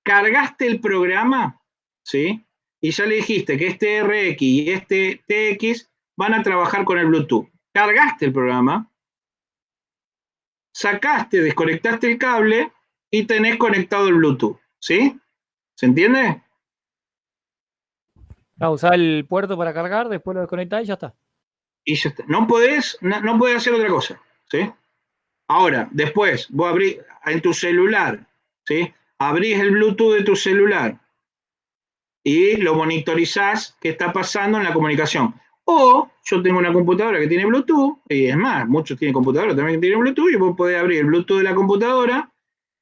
cargaste el programa, ¿sí? Y ya le dijiste que este RX y este TX van a trabajar con el Bluetooth. Cargaste el programa, sacaste, desconectaste el cable y tenés conectado el Bluetooth, ¿sí? ¿Se entiende? A usar el puerto para cargar, después lo desconectás y ya está. Y ya está. No podés hacer otra cosa, ¿sí? Ahora, después, vos abrís en tu celular, ¿sí? Abrís el Bluetooth de tu celular y lo monitorizás qué está pasando en la comunicación. O yo tengo una computadora que tiene Bluetooth, y es más, muchos tienen computadoras también que tienen Bluetooth, y vos podés abrir el Bluetooth de la computadora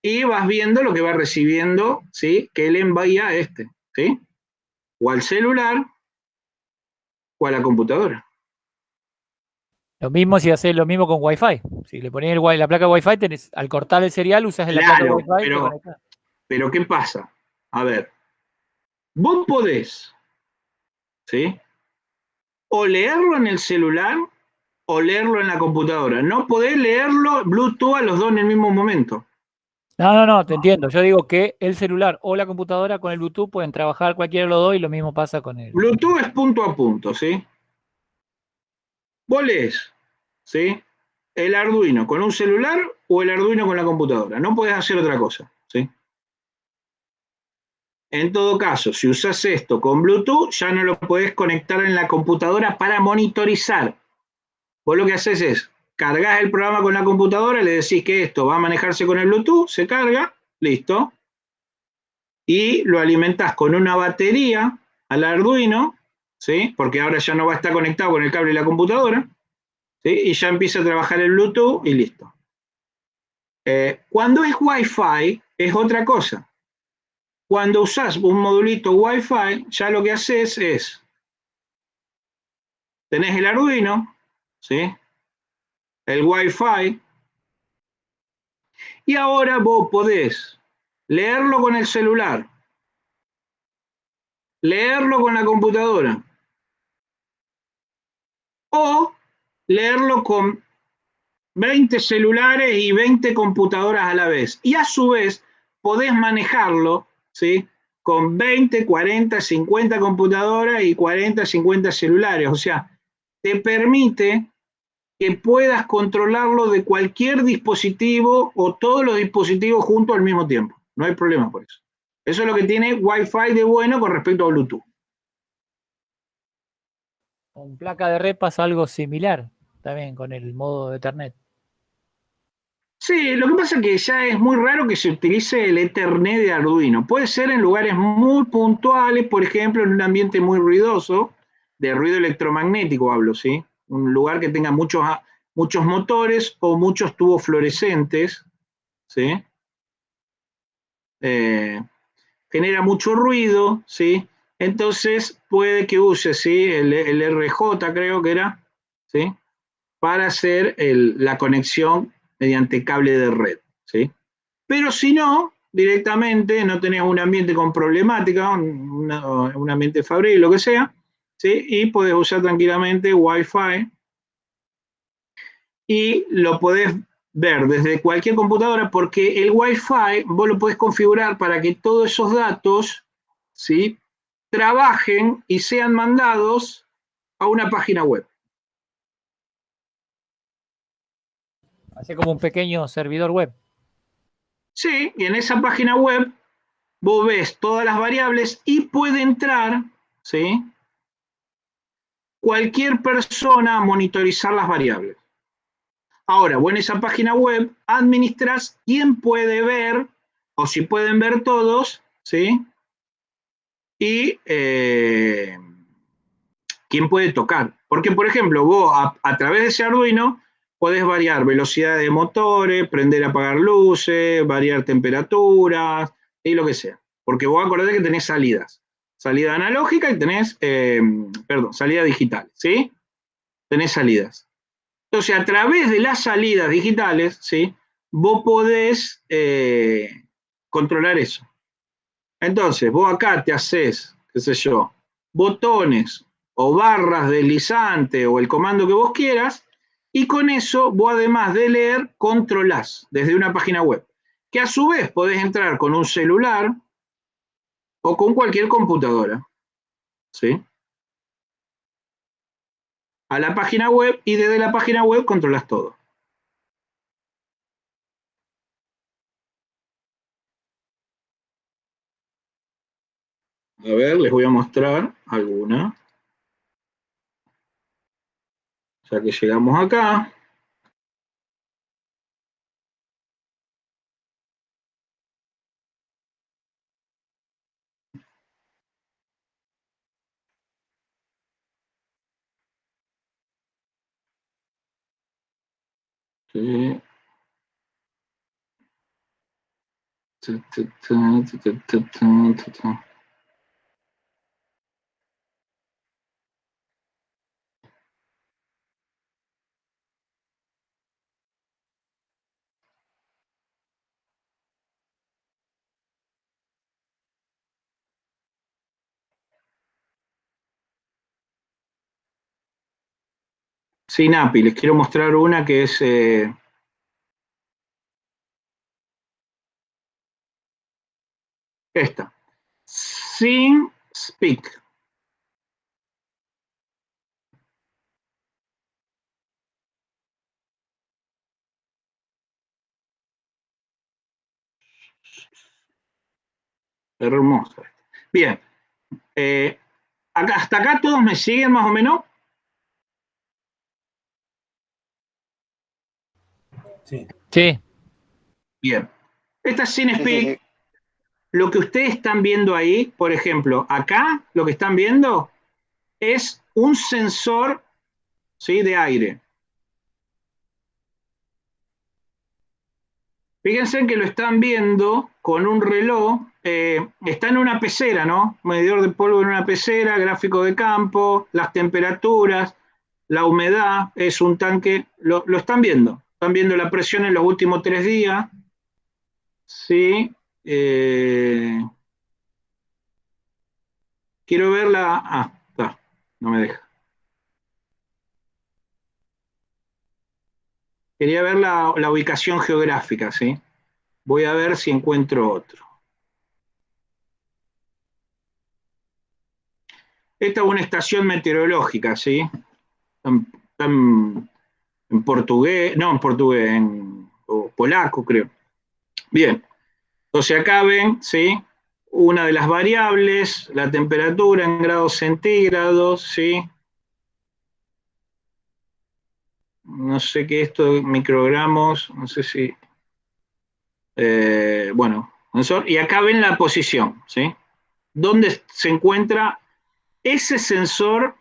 y vas viendo lo que va recibiendo, ¿sí? Que él envía ¿sí? O al celular o a la computadora. Lo mismo si haces lo mismo con Wi-Fi. Si le pones la placa Wi-Fi, al cortar el serial usas la placa Wi-Fi y te conectás. Pero ¿qué pasa? A ver, vos podés, ¿sí? O leerlo en el celular o leerlo en la computadora. No podés leerlo Bluetooth a los dos en el mismo momento. No, te entiendo. Yo digo que el celular o la computadora con el Bluetooth pueden trabajar cualquiera de los dos y lo mismo pasa con el... Bluetooth es punto a punto, ¿sí? Vos lees, ¿sí? El Arduino con un celular o el Arduino con la computadora. No podés hacer otra cosa, ¿sí? En todo caso, si usas esto con Bluetooth, ya no lo podés conectar en la computadora para monitorizar. Vos lo que haces es, cargas el programa con la computadora, le decís que esto va a manejarse con el Bluetooth, se carga, listo. Y lo alimentás con una batería al Arduino, ¿sí? Porque ahora ya no va a estar conectado con el cable de la computadora, ¿sí? Y ya empieza a trabajar el Bluetooth y listo. Cuando es Wi-Fi, es otra cosa. Cuando usás un modulito Wi-Fi, ya lo que haces es, tenés el Arduino, ¿sí? El Wi-Fi, y ahora vos podés leerlo con el celular, leerlo con la computadora, o leerlo con 20 celulares y 20 computadoras a la vez. Y a su vez podés manejarlo, ¿sí? Con 20, 40, 50 computadoras y 40, 50 celulares. O sea, te permite que puedas controlarlo de cualquier dispositivo o todos los dispositivos juntos al mismo tiempo. No hay problema por eso. Eso es lo que tiene Wi-Fi de bueno con respecto a Bluetooth. Con placa de red pasa algo similar también con el modo de Ethernet. Sí, lo que pasa es que ya es muy raro que se utilice el Ethernet de Arduino. Puede ser en lugares muy puntuales, por ejemplo, en un ambiente muy ruidoso, de ruido electromagnético hablo, ¿sí? Un lugar que tenga muchos motores o muchos tubos fluorescentes, ¿sí? Genera mucho ruido, ¿sí? Entonces puede que use, ¿sí? El RJ creo que era, ¿sí? Para hacer la conexión mediante cable de red, ¿sí? Pero si no, directamente no tenés un ambiente con problemática, un ambiente fabril, lo que sea, ¿sí? Y podés usar tranquilamente Wi-Fi y lo podés ver desde cualquier computadora porque el Wi-Fi vos lo podés configurar para que todos esos datos, ¿sí? Trabajen y sean mandados a una página web. Hace como un pequeño servidor web. Sí, y en esa página web vos ves todas las variables y puede entrar, ¿sí? Cualquier persona a monitorizar las variables. Ahora, vos en esa página web administras quién puede ver, o si pueden ver todos, ¿sí? Y quién puede tocar. Porque, por ejemplo, vos a través de ese Arduino podés variar velocidad de motores, prender y apagar luces, variar temperaturas y lo que sea. porque vos acordate que tenés salidas. Salida analógica y tenés, salida digital, ¿sí? Tenés salidas. Entonces, a través de las salidas digitales, ¿sí? Vos podés controlar eso. Entonces, vos acá te haces, qué sé yo, botones o barras deslizante o el comando que vos quieras, y con eso vos, además de leer, controlás desde una página web, que a su vez podés entrar con un celular o con cualquier computadora, ¿sí? A la página web, y desde la página web controlás todo. A ver, les voy a mostrar alguna. Ya que llegamos acá. Sí. Sin API, les quiero mostrar una que es esta. Sin Speak. Hermoso. Bien. Hasta acá todos me siguen más o menos. Sí. Sí. Bien. Esta es Sin Speak. Sí. Lo que ustedes están viendo ahí, por ejemplo, acá lo que están viendo es un sensor, ¿sí?, de aire. Fíjense que lo están viendo con un reloj, está en una pecera, ¿no? Medidor de polvo en una pecera, gráfico de campo, las temperaturas, la humedad, es un tanque, lo están viendo la presión en los últimos 3 días, ¿sí? Quiero ver está, no me deja. Quería ver la ubicación geográfica, ¿sí? Voy a ver si encuentro otro. Esta es una estación meteorológica, ¿sí? En portugués, no en portugués, o polaco, creo. Bien, entonces acá ven, ¿sí?, una de las variables, la temperatura en grados centígrados, ¿sí? No sé qué es esto, microgramos, no sé si... bueno, y acá ven la posición, ¿sí? ¿Dónde se encuentra ese sensor?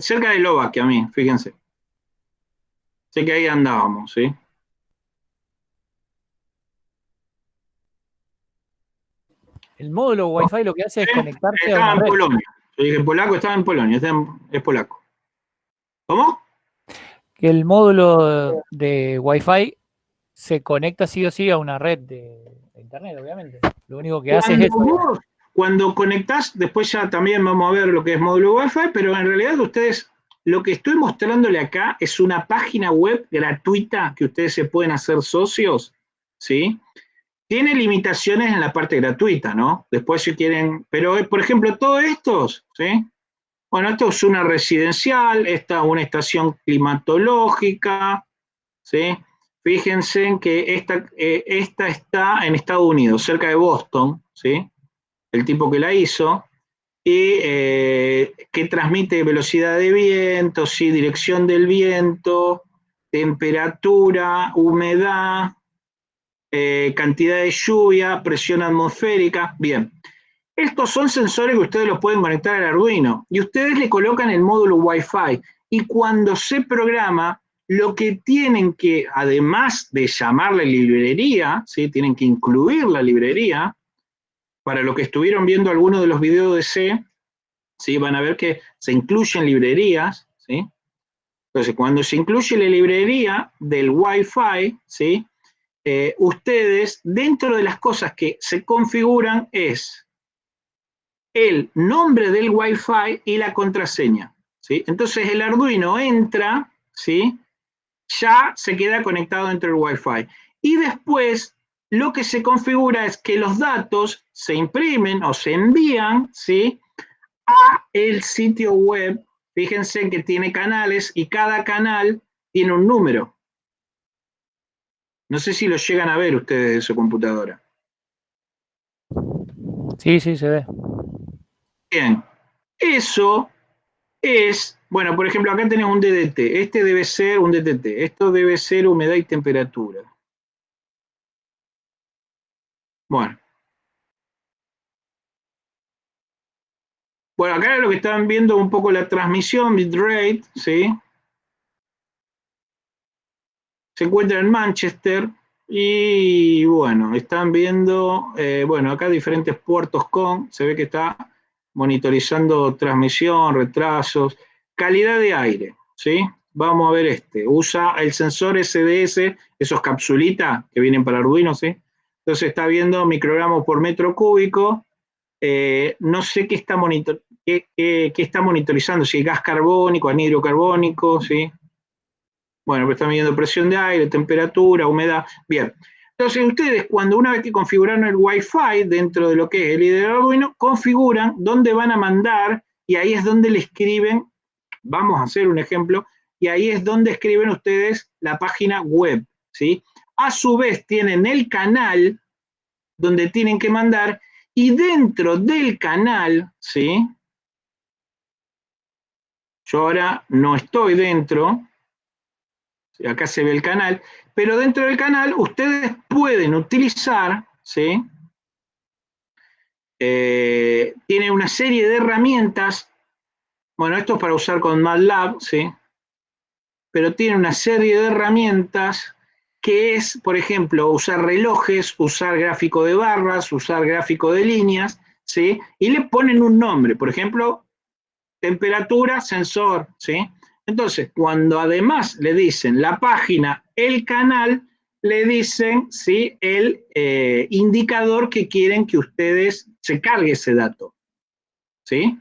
Cerca de Lovac, a mí, fíjense. Sé que ahí andábamos, ¿sí? El módulo Wi-Fi lo que hace es conectarse a Estaba una en red. Polonia. Yo dije polaco, estaba en Polonia, es polaco. ¿Cómo? Que el módulo de Wi-Fi se conecta sí o sí a una red de internet, obviamente. Lo único que hace es eso. Cuando conectás, después ya también vamos a ver lo que es módulo Wi-Fi, pero en realidad ustedes, lo que estoy mostrándole acá es una página web gratuita que ustedes se pueden hacer socios, ¿sí? Tiene limitaciones en la parte gratuita, ¿no? Después si quieren, pero por ejemplo, todos estos, ¿sí? Bueno, esto es una residencial, esta es una estación climatológica, ¿sí? Fíjense que esta está en Estados Unidos, cerca de Boston, ¿sí? El tipo que la hizo, y que transmite velocidad de viento, ¿sí?, dirección del viento, temperatura, humedad, cantidad de lluvia, presión atmosférica. Bien, estos son sensores que ustedes los pueden conectar al Arduino y ustedes le colocan el módulo Wi-Fi, y cuando se programa, lo que tienen que, además de llamarle librería, ¿sí?, tienen que incluir la librería, para los que estuvieron viendo algunos de los videos de C, ¿sí? Van a ver que se incluyen librerías, ¿sí? Entonces, cuando se incluye la librería del Wi-Fi, ¿sí? Ustedes, dentro de las cosas que se configuran es el nombre del Wi-Fi y la contraseña, ¿sí? Entonces, el Arduino entra, ¿sí? Ya se queda conectado dentro del Wi-Fi. Y después, lo que se configura es que los datos se imprimen o se envían, ¿sí? A el sitio web. Fíjense que tiene canales y cada canal tiene un número. No sé si lo llegan a ver ustedes de su computadora. Sí, sí, se ve. Bien, eso es, bueno, por ejemplo, acá tenemos un DDT. Este debe ser un DTT. Esto debe ser humedad y temperatura. Bueno. Bueno, acá lo que están viendo un poco la transmisión, bitrate, ¿sí? Se encuentra en Manchester y bueno, están viendo, bueno, acá diferentes puertos con, se ve que está monitorizando transmisión, retrasos, calidad de aire, ¿sí? Vamos a ver este, usa el sensor SDS, esos capsulitas que vienen para Arduino, ¿sí? Entonces está viendo microgramos por metro cúbico, no sé qué está, qué está monitorizando, si es gas carbónico, anhidro carbónico, ¿sí? Bueno, pues están midiendo presión de aire, temperatura, humedad. Bien. Entonces ustedes, cuando una vez que configuraron el Wi-Fi dentro de lo que es el IDE de Arduino, configuran dónde van a mandar y ahí es donde le escriben, vamos a hacer un ejemplo, y ahí es donde escriben ustedes la página web, ¿sí? A su vez tienen el canal donde tienen que mandar y dentro del canal, ¿sí? Yo ahora no estoy dentro, acá se ve el canal, pero dentro del canal ustedes pueden utilizar, ¿sí? Tiene una serie de herramientas, bueno, esto es para usar con MATLAB, ¿sí? Pero tiene una serie de herramientas que es, por ejemplo, usar relojes, usar gráfico de barras, usar gráfico de líneas, ¿sí? Y le ponen un nombre, por ejemplo, temperatura, sensor, ¿sí? Entonces, cuando además le dicen la página, el canal, le dicen, ¿sí? El indicador que quieren que ustedes se cargue ese dato, ¿sí?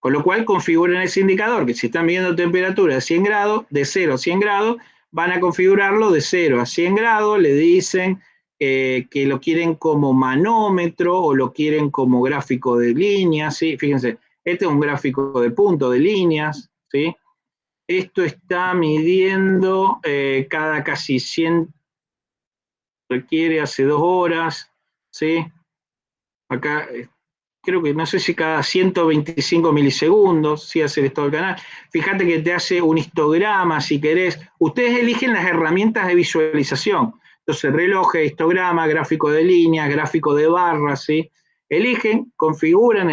Con lo cual configuren ese indicador, que si están midiendo temperatura de 100 grados, de 0 a 100 grados, van a configurarlo de 0 a 100 grados, le dicen que lo quieren como manómetro o lo quieren como gráfico de líneas, ¿sí? Fíjense, este es un gráfico de punto, de líneas, ¿sí? Esto está midiendo cada casi 100, requiere hace 2 horas, ¿sí? Acá creo que no sé si cada 125 milisegundos, si hace el estado del canal. Fíjate que te hace un histograma si querés. Ustedes eligen las herramientas de visualización. Entonces, reloj, histograma, gráfico de líneas, gráfico de barras, ¿sí? Eligen, configuran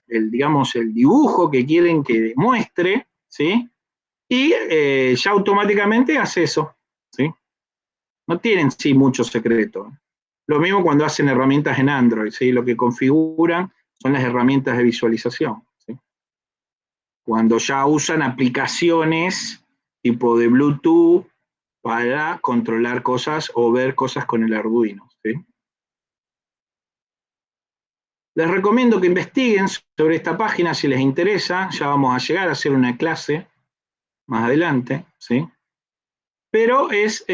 digamos, el dibujo que quieren que muestre, ¿sí? Y ya automáticamente hace eso, ¿sí? No tienen, sí, mucho secreto. Lo mismo cuando hacen herramientas en Android, ¿sí? Lo que configuran son las herramientas de visualización, ¿sí? Cuando ya usan aplicaciones tipo de Bluetooth para controlar cosas o ver cosas con el Arduino, ¿sí? Les recomiendo que investiguen sobre esta página si les interesa. Ya vamos a llegar a hacer una clase más adelante, ¿sí? Pero es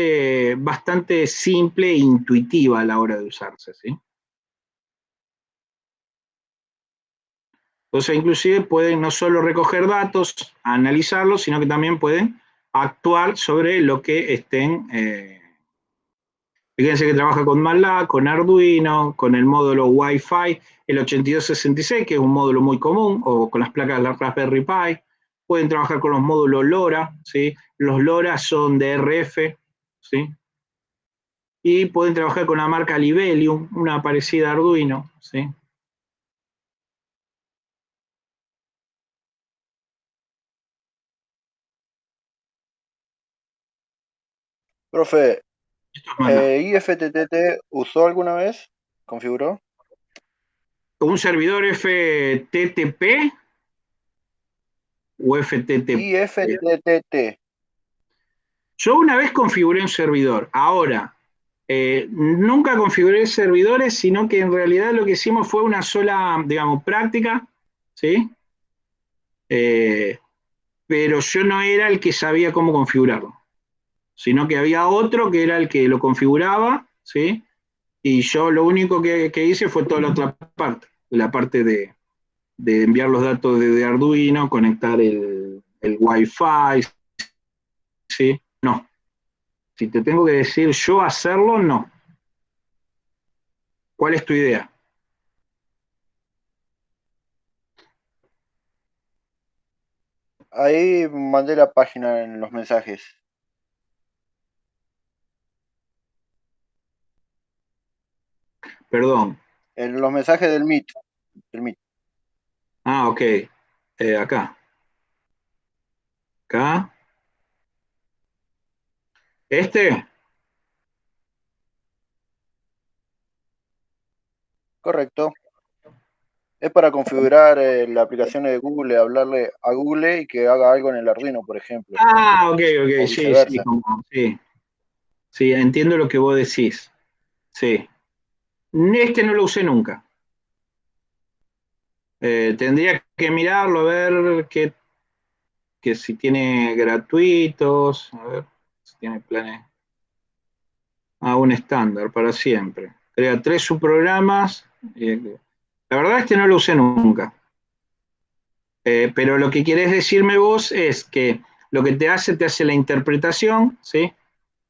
bastante simple e intuitiva a la hora de usarse, ¿sí? Entonces, inclusive pueden no solo recoger datos, analizarlos, sino que también pueden actuar sobre lo que estén. Fíjense que trabaja con MATLAB, con Arduino, con el módulo Wi-Fi, el 8266, que es un módulo muy común, o con las placas de la Raspberry Pi. Pueden trabajar con los módulos LoRa, ¿sí? Los LoRa son de RF, ¿sí? Y pueden trabajar con la marca Libelium, una parecida a Arduino, ¿sí? Profe, Esto es mandar. ¿IFTTT usó alguna vez? ¿Configuró? ¿Un servidor FTTP o FTTP? IFTTT. Yo una vez configuré un servidor. Ahora, nunca configuré servidores, sino que en realidad lo que hicimos fue una sola, digamos, práctica, ¿sí? Eh, pero yo no era el que sabía cómo configurarlo, sino que había otro que era el que lo configuraba, ¿sí? Y yo lo único que hice fue toda la otra parte, la parte de enviar los datos de Arduino, conectar el Wi-Fi, ¿sí? No. Si te tengo que decir yo hacerlo, no. ¿Cuál es tu idea? Ahí mandé la página en los mensajes. Perdón. En los mensajes del Meet. Del Meet. Ah, ok. Acá. Acá. ¿Este? Correcto. Es para configurar la aplicación de Google, hablarle a Google y que haga algo en el Arduino, por ejemplo. Ah, ok, O ok, sí, sí, viceversa. sí. Sí, entiendo lo que vos decís. Sí. Este no lo usé nunca. Tendría que mirarlo, a ver que si tiene gratuitos, a ver si tiene planes. Ah, un estándar para siempre. Crea 3 subprogramas. La verdad este no lo usé nunca. Pero lo que querés decirme vos es que lo que te hace la interpretación, ¿sí?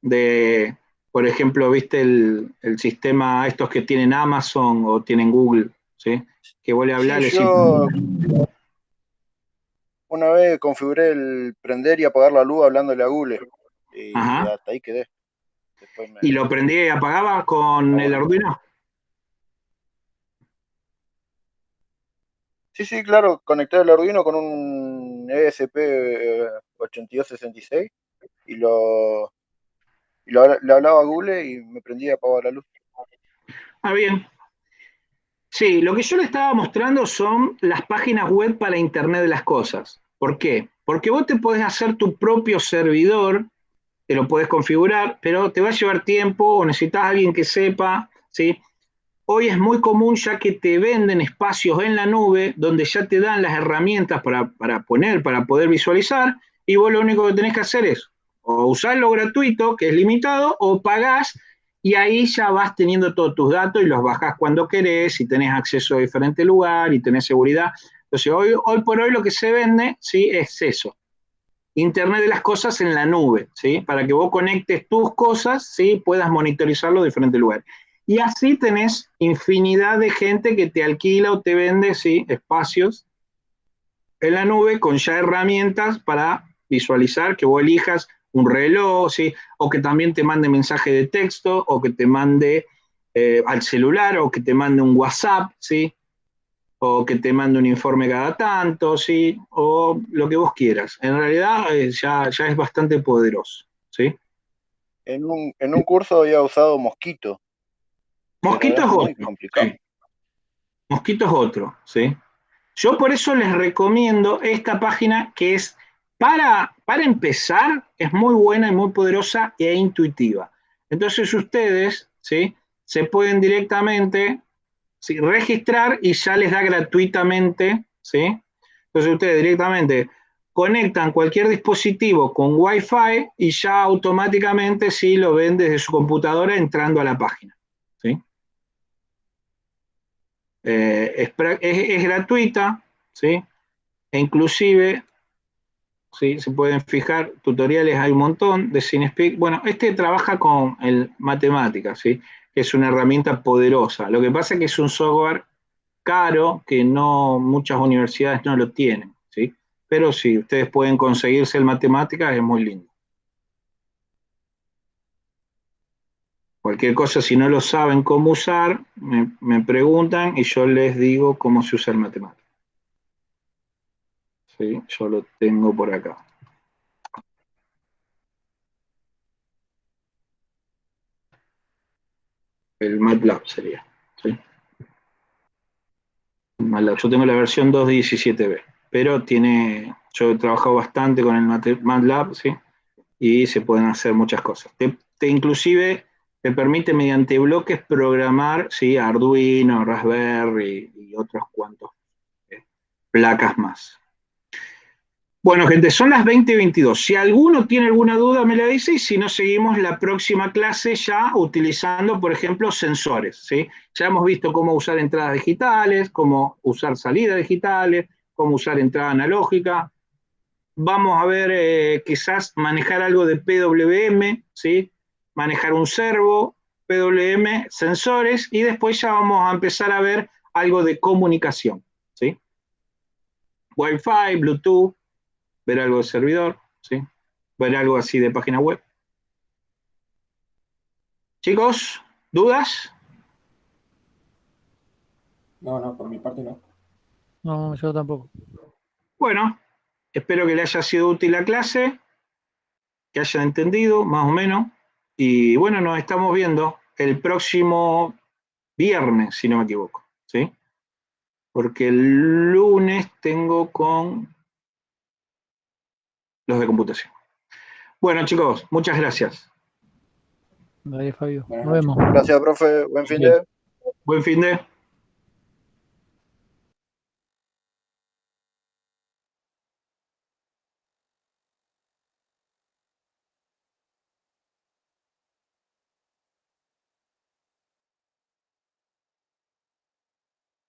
De, por ejemplo, viste el sistema, estos que tienen Amazon o tienen Google, ¿sí? Que vos le Sí, hablás, le decís, yo una vez configuré el prender y apagar la luz hablándole a Google. Y ajá, hasta ahí quedé. Después me... y lo prendí y apagaba con el Bueno. Arduino. Sí, sí, claro, conecté el Arduino con un ESP8266 y le hablaba a Google y me prendía y apagaba la luz. Ah, bien. Sí, lo que yo le estaba mostrando son las páginas web para Internet de las cosas. ¿Por qué? Porque vos te podés hacer tu propio servidor, te lo podés configurar, pero te va a llevar tiempo o necesitas a alguien que sepa, ¿sí? Hoy es muy común ya que te venden espacios en la nube donde ya te dan las herramientas para poner, para poder visualizar, y vos lo único que tenés que hacer es o usar lo gratuito, que es limitado, o pagás y ahí ya vas teniendo todos tus datos y los bajás cuando querés y tenés acceso a diferente lugar y tenés seguridad. Entonces, hoy por hoy lo que se vende, ¿sí? Es eso. Internet de las cosas en la nube, ¿sí? Para que vos conectes tus cosas, ¿sí? Puedas monitorizarlo en diferentes lugares. Y así tenés infinidad de gente que te alquila o te vende, ¿sí? Espacios en la nube con ya herramientas para visualizar, que vos elijas un reloj, ¿sí? O que también te mande mensaje de texto, o que te mande al celular, o que te mande un WhatsApp, ¿sí? O que te mande un informe cada tanto, ¿sí? O lo que vos quieras. En realidad ya es bastante poderoso, ¿sí? En un curso había usado Mosquito, pero Mosquito es es muy otro, complicado. sí. Mosquito es otro, ¿sí? Yo por eso les recomiendo esta página que es, para empezar, es muy buena y muy poderosa e intuitiva. Entonces ustedes, ¿sí? Se pueden directamente, ¿sí? Registrar y ya les da gratuitamente, ¿sí? Entonces ustedes directamente conectan cualquier dispositivo con Wi-Fi y ya automáticamente sí lo ven desde su computadora entrando a la página, ¿sí? Es gratuita, ¿sí? E inclusive, ¿sí? Se pueden fijar, tutoriales hay un montón de CineSpeak. Bueno, este trabaja con el matemáticas, ¿sí? Es una herramienta poderosa. Lo que pasa es que es un software caro que no muchas universidades no lo tienen, ¿sí? Pero si ustedes pueden conseguirse el matemáticas, es muy lindo. Cualquier cosa, si no lo saben cómo usar, me preguntan y yo les digo cómo se usa el matemático. ¿Sí? Yo lo tengo por acá. el MATLAB sería. ¿Sí? MATLAB. Yo tengo la versión 2.17b, pero yo he trabajado bastante con el MATLAB, ¿sí? Y se pueden hacer muchas cosas. Inclusive te permite mediante bloques programar, ¿sí? Arduino, Raspberry y otros cuantos placas más. Bueno, gente, son las 20:22. Si alguno tiene alguna duda, me la dice, y si no, seguimos la próxima clase ya utilizando, por ejemplo, sensores, ¿sí? Ya hemos visto cómo usar entradas digitales, cómo usar salidas digitales, cómo usar entrada analógica. Vamos a ver quizás manejar algo de PWM, ¿sí? Manejar un servo, PWM, sensores, y después ya vamos a empezar a ver algo de comunicación, ¿sí? Wi-Fi, Bluetooth, ver algo de servidor, ¿sí? Ver algo así de página web. Chicos, ¿dudas? No, por mi parte no. No, yo tampoco. Bueno, espero que le haya sido útil la clase, que hayan entendido más o menos, y bueno, nos estamos viendo el próximo viernes, si no me equivoco, ¿sí? Porque el lunes tengo con los de computación. Bueno, chicos, muchas gracias. Dale, Fabio. Buenas Nos noches. vemos. Gracias, profe. Buen fin de. Buen fin de.